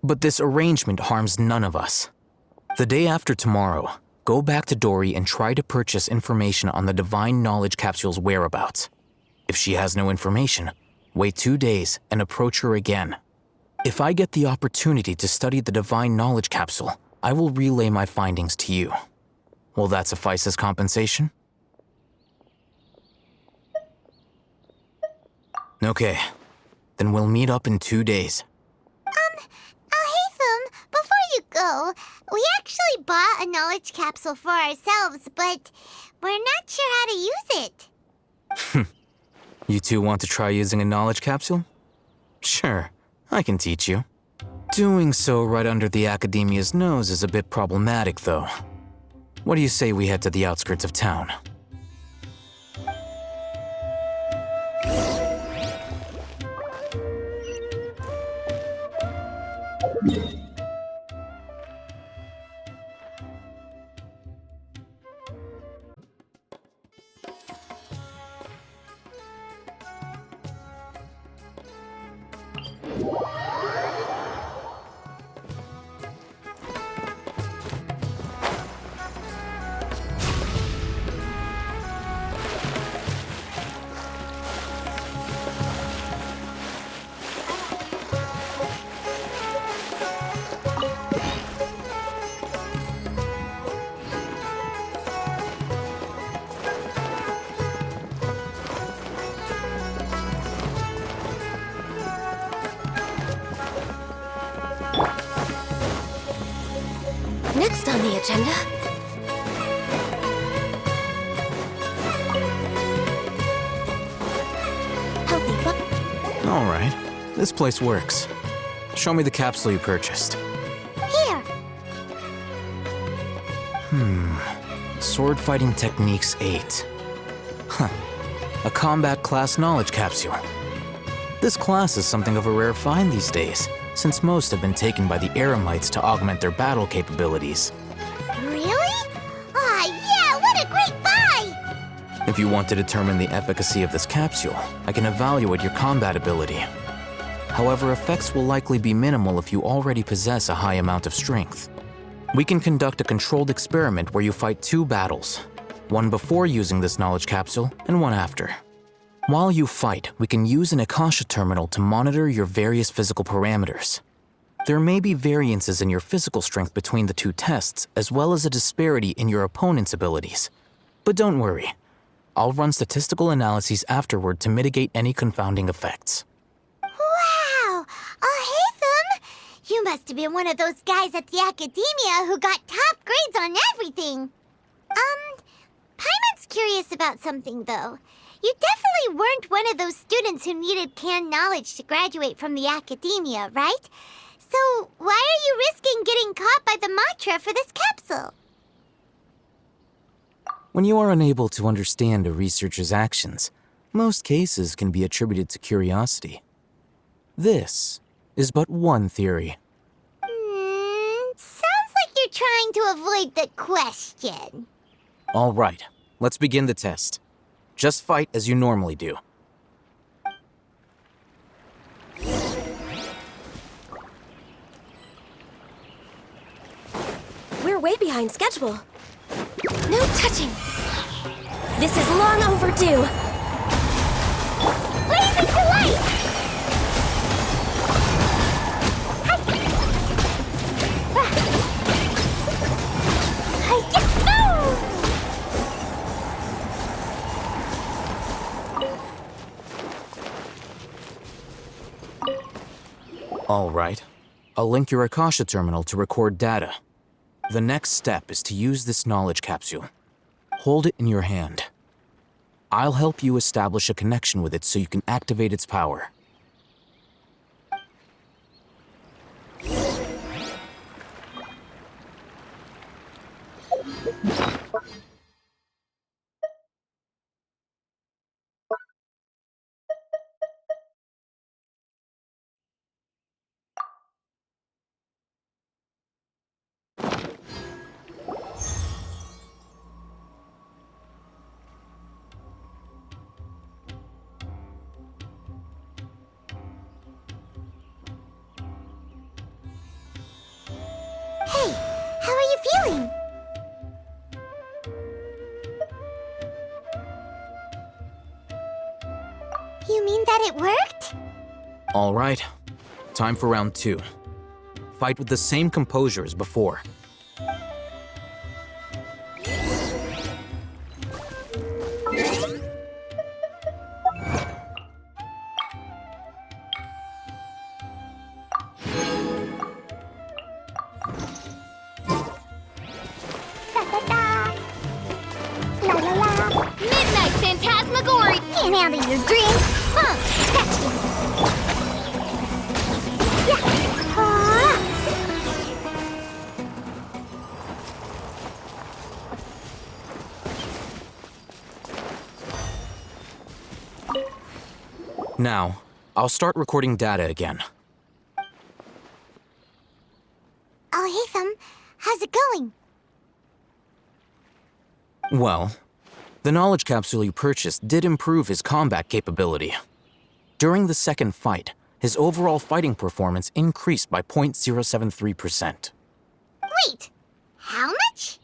But this arrangement harms none of us. The day after tomorrow, go back to Dory and try to purchase information on the Divine Knowledge Capsule's whereabouts. If she has no information, wait 2 days and approach her again. If I get the opportunity to study the Divine Knowledge Capsule, I will relay my findings to you. Will that suffice as compensation? Okay, then we'll meet up in 2 days. Alhaitham, before you go, we actually bought a knowledge capsule for ourselves, but we're not sure how to use it. You two want to try using a knowledge capsule? Sure, I can teach you. Doing so right under the Academia's nose is a bit problematic, though. What do you say we head to the outskirts of town? Next on the agenda. Healthy book. All right, this place works. Show me the capsule you purchased. Here. Sword Fighting Techniques 8. Huh. A combat class knowledge capsule. This class is something of a rare find these days, since most have been taken by the Eremites to augment their battle capabilities. Really? Yeah, what a great buy! If you want to determine the efficacy of this capsule, I can evaluate your combat ability. However, effects will likely be minimal if you already possess a high amount of strength. We can conduct a controlled experiment where you fight 2 battles, one before using this knowledge capsule and one after. While you fight, we can use an Akasha terminal to monitor your various physical parameters. There may be variances in your physical strength between the 2 tests, as well as a disparity in your opponent's abilities. But don't worry, I'll run statistical analyses afterward to mitigate any confounding effects. Wow! Haytham! You must have been one of those guys at the Academia who got top grades on everything. Paimon's curious about something, though. You definitely weren't one of those students who needed canned knowledge to graduate from the Academia, right? So why are you risking getting caught by the Matra for this capsule? When you are unable to understand a researcher's actions, most cases can be attributed to curiosity. This is but one theory. Sounds like you're trying to avoid the question. All right, let's begin the test. Just fight as you normally do. We're way behind schedule. No touching. This is long overdue. Blazing to light! All right. I'll link your Akasha terminal to record data. The next step is to use this knowledge capsule. Hold it in your hand. I'll help you establish a connection with it so you can activate its power. Hey, how are you feeling? You mean that it worked? All right. Time for round 2. Fight with the same composure as before. Midnight Phantasmagoria! Can't handle your dreams. Huh, scratch you. Yeah. Now, I'll start recording data again. Oh, Haytham, how's it going? Well, the knowledge capsule you purchased did improve his combat capability. During the second fight, his overall fighting performance increased by 0.073%. Wait, how much?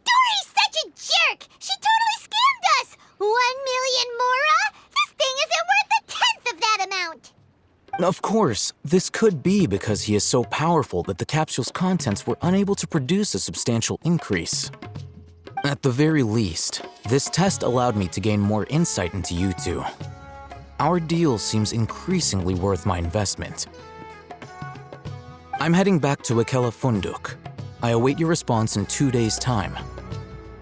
Dory's such a jerk! She totally scammed us! 1 million mora? This thing isn't worth a tenth of that amount! Of course, this could be because he is so powerful that the capsule's contents were unable to produce a substantial increase. At the very least, this test allowed me to gain more insight into you two. Our deal seems increasingly worth my investment. I'm heading back to Akela Funduk. I await your response in 2 days' time.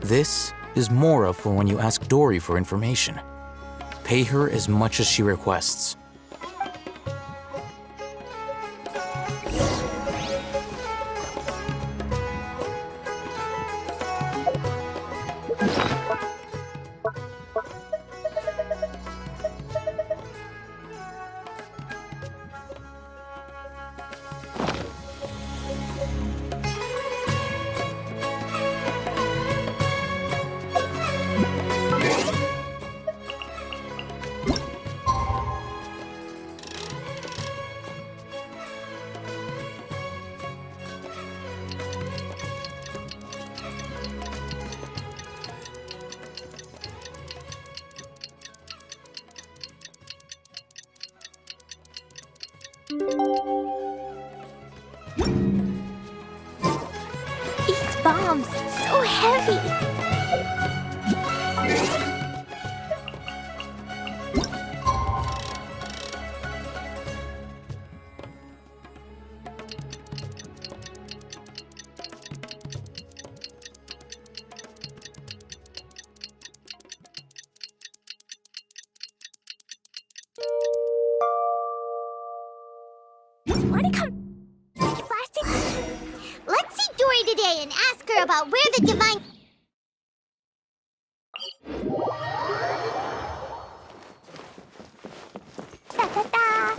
This is Mora for when you ask Dory for information. Pay her as much as she requests. These bombs, so heavy. Wanna come? Let's see Dory today and ask her about where the divine... Da-da-da.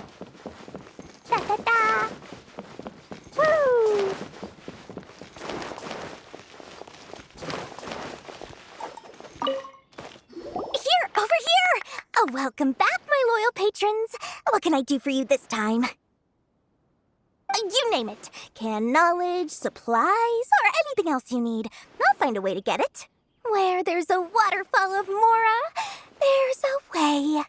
Da-da-da. Woo! Here, over here! Oh, welcome back, my loyal patrons. What can I do for you this time? You name it. Canned knowledge, supplies, or anything else you need. I'll find a way to get it. Where there's a waterfall of Mora, there's a way.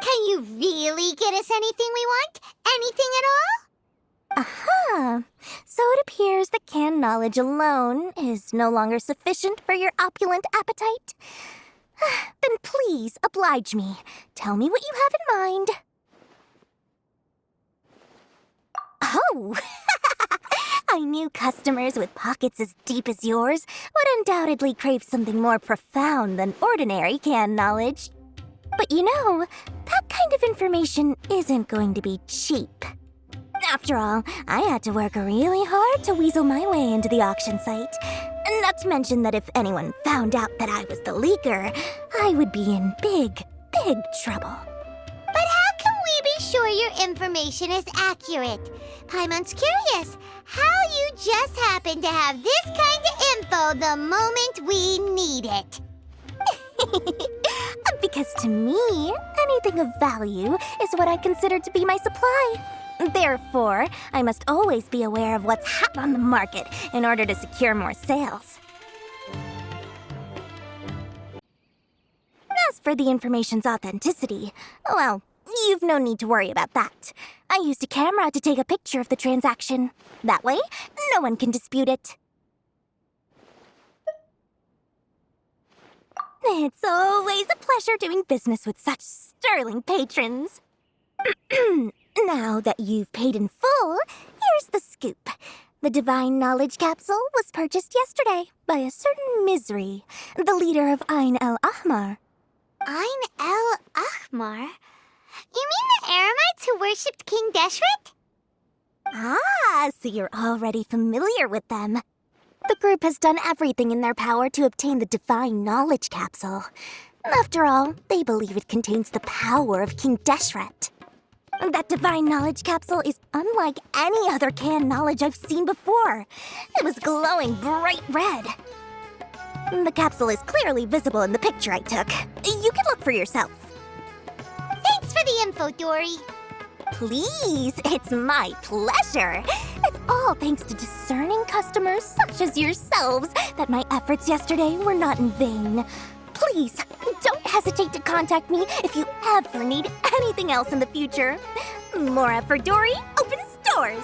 Can you really get us anything we want? Anything at all? Aha! So it appears that canned knowledge alone is no longer sufficient for your opulent appetite. Then please oblige me. Tell me what you have in mind. Oh! I knew customers with pockets as deep as yours would undoubtedly crave something more profound than ordinary canned knowledge. But you know, that kind of information isn't going to be cheap. After all, I had to work really hard to weasel my way into the auction site. Not to mention that if anyone found out that I was the leaker, I would be in big, big trouble. But how can we be sure your information is accurate? Paimon's curious how you just happen to have this kind of info the moment we need it. Because to me, anything of value is what I consider to be my supply. Therefore, I must always be aware of what's hot on the market in order to secure more sales. As for the information's authenticity, well, you've no need to worry about that. I used a camera to take a picture of the transaction. That way, no one can dispute it. It's always a pleasure doing business with such sterling patrons. Now that you've paid in full, here's the scoop. The Divine Knowledge Capsule was purchased yesterday by a certain Misery, the leader of Ain el Ahmar. Ain el Ahmar? You mean the Eremites who worshipped King Deshret? Ah, so you're already familiar with them. The group has done everything in their power to obtain the Divine Knowledge Capsule. After all, they believe it contains the power of King Deshret. That Divine Knowledge Capsule is unlike any other canned knowledge I've seen before. It was glowing bright red. The capsule is clearly visible in the picture I took. You can look for yourself. Thanks for the info, Dory. Please, it's my pleasure. It's all thanks to discerning customers such as yourselves that my efforts yesterday were not in vain. Please, don't hesitate to contact me if you ever need anything else in the future. Mora for Dory opens doors.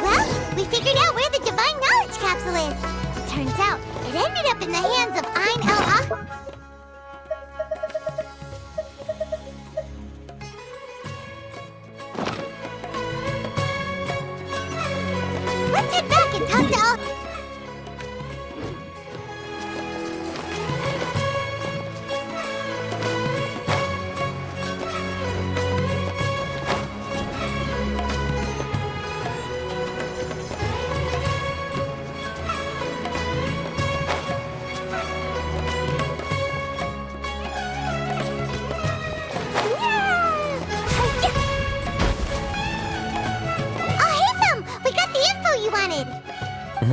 Well, we figured out where the Divine Knowledge Capsule is. Turns out, it ended up in the hands of Ain el Ahmar.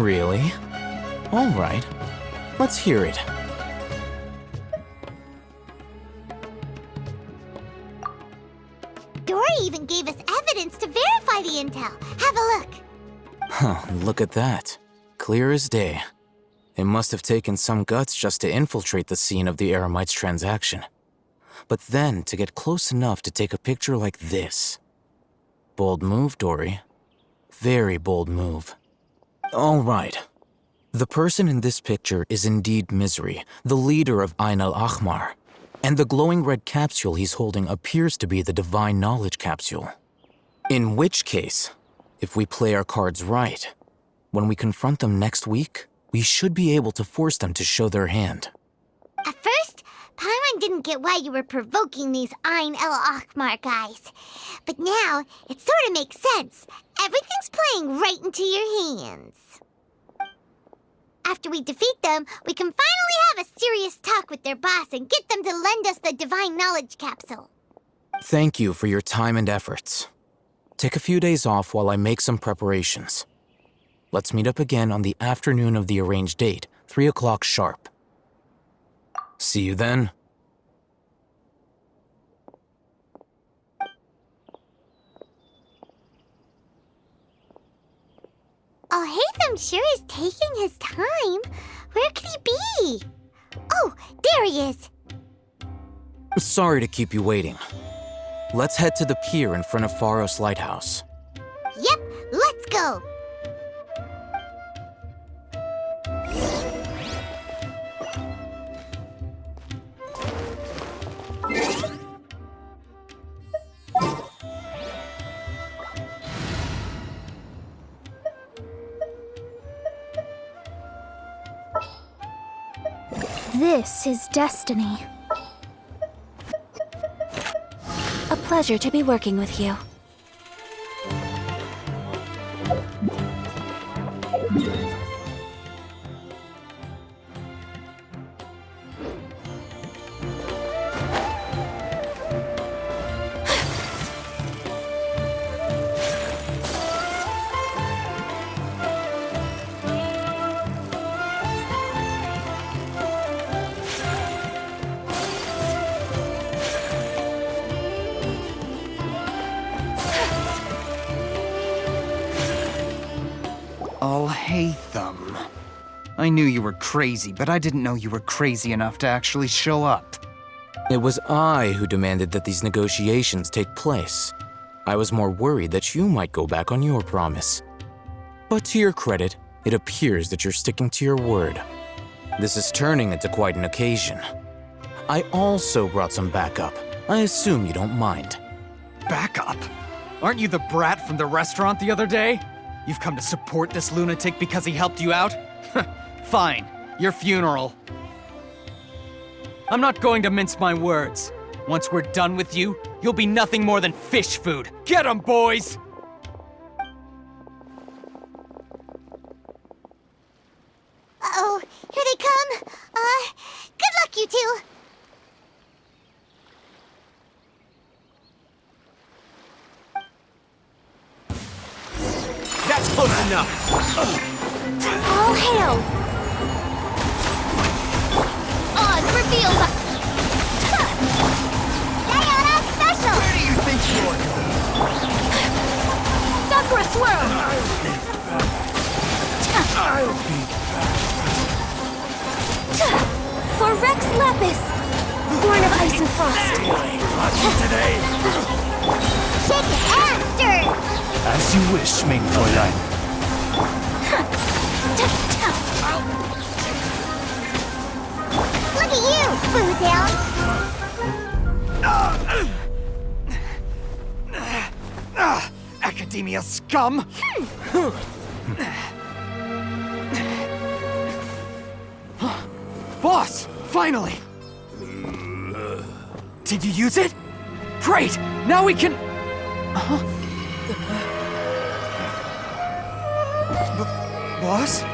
Really? All right. Let's hear it. Dory even gave us evidence to verify the intel. Have a look. Huh, look at that. Clear as day. It must have taken some guts just to infiltrate the scene of the Eremites' transaction. But then to get close enough to take a picture like this. Bold move, Dory. Very bold move. All right. The person in this picture is indeed Misery, the leader of Ain al-Ahmar. And the glowing red capsule he's holding appears to be the Divine Knowledge Capsule. In which case, if we play our cards right, when we confront them next week, we should be able to force them to show their hand. At first, Paimon didn't get why you were provoking these Ain al-Ahmar guys. But now, it sort of makes sense. Everything's playing right into your hands. After we defeat them, we can finally have a serious talk with their boss and get them to lend us the Divine Knowledge Capsule. Thank you for your time and efforts. Take a few days off while I make some preparations. Let's meet up again on the afternoon of the arranged date, 3 o'clock sharp. See you then. Alhaitham sure is taking his time. Where could he be? Oh, there he is. Sorry to keep you waiting. Let's head to the pier in front of Pharos Lighthouse. Yep, let's go. This is destiny. A pleasure to be working with you. Alhaitham. I knew you were crazy, but I didn't know you were crazy enough to actually show up. It was I who demanded that these negotiations take place. I was more worried that you might go back on your promise. But to your credit, it appears that you're sticking to your word. This is turning into quite an occasion. I also brought some backup. I assume you don't mind. Backup? Aren't you the brat from the restaurant the other day? You've come to support this lunatic because he helped you out? Fine, your funeral. I'm not going to mince my words. Once we're done with you, you'll be nothing more than fish food. Get 'em, boys! Uh-oh, here they come. Good luck, you two. That's close enough. All hail! Oz reveals a... Diana special! Where do you think you're going? Sakura swirl! I'll be For Rex Lapis! Born of ice and frost! lucky today. Shake and stir! As you wish, main Fräulein. Look at you, Boozel! Academia scum! Boss! Finally! Did you use it? Great! Now we can... Boss?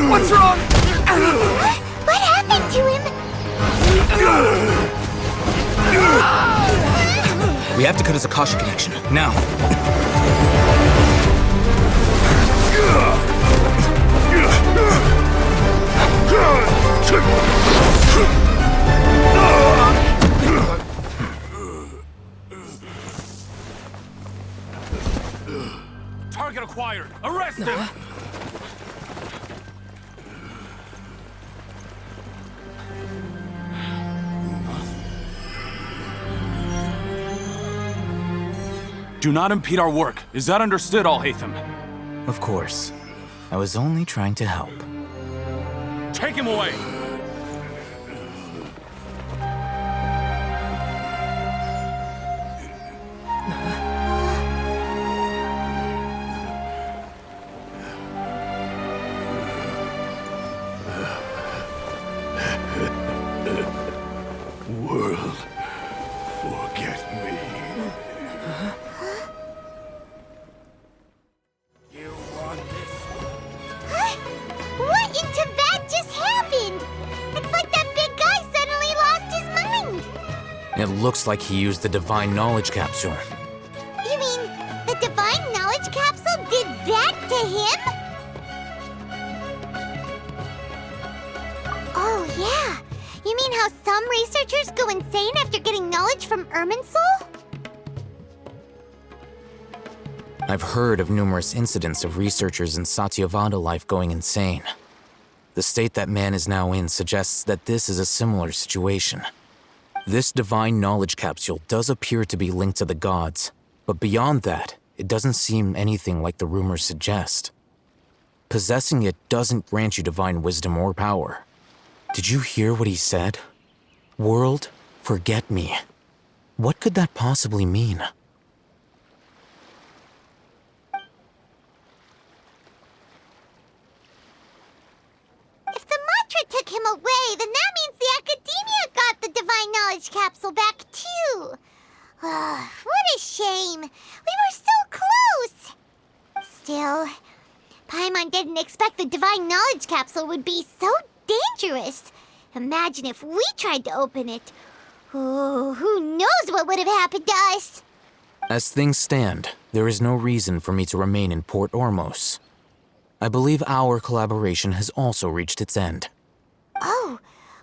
What's wrong? What happened to him? We have to cut his Akasha connection, now. Target acquired! Arrest him! Do not impede our work. Is that understood, Al-Haytham? Of course. I was only trying to help. Take him away! World, forget me. What in Tibet just happened? It's like that big guy suddenly lost his mind. It looks like he used the Divine Knowledge Capsule. You mean the Divine Knowledge Capsule did that to him? Oh, yeah. You mean how some researchers go insane after getting knowledge from Irminsul? I've heard of numerous incidents of researchers in Satyavada life going insane. The state that man is now in suggests that this is a similar situation. This Divine Knowledge Capsule does appear to be linked to the gods, but beyond that, it doesn't seem anything like the rumors suggest. Possessing it doesn't grant you divine wisdom or power. Did you hear what he said? World, forget me. What could that possibly mean? If the mantra took him away, then that means the Academia got the Divine Knowledge Capsule back too. What a shame. We were so close. Still, Paimon didn't expect the Divine Knowledge Capsule would be so dangerous. Imagine if we tried to open it. Oh, who knows what would have happened to us? As things stand, there is no reason for me to remain in Port Ormos. I believe our collaboration has also reached its end. Oh,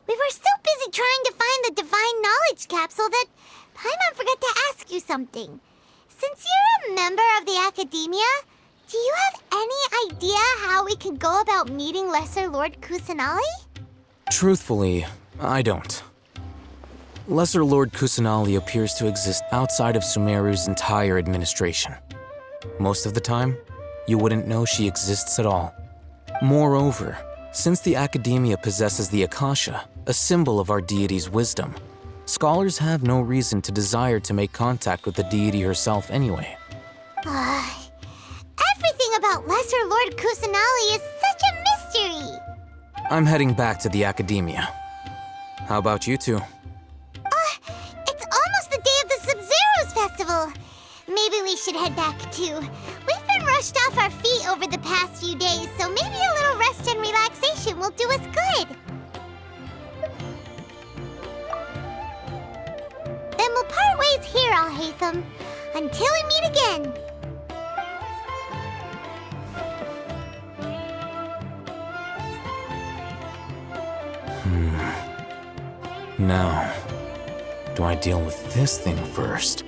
we were so busy trying to find the Divine Knowledge Capsule that Paimon forgot to ask you something. Since you're a member of the Academia, do you have any idea how we can go about meeting Lesser Lord Kusanali? Truthfully, I don't. Lesser Lord Kusanali appears to exist outside of Sumeru's entire administration. Most of the time, you wouldn't know she exists at all. Moreover, since the Academia possesses the Akasha, a symbol of our deity's wisdom, scholars have no reason to desire to make contact with the deity herself anyway. Everything about Lesser Lord Kusanali is such a mystery! I'm heading back to the Academia. How about you two? It's almost the day of the Sub-Zero's festival. Maybe we should head back too. We've been rushed off our feet over the past few days, so maybe a little rest and relaxation will do us good. Then we'll part ways here, Al-Haytham, until we meet again. Now, do I deal with this thing first?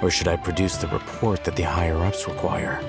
Or should I produce the report that the higher-ups require?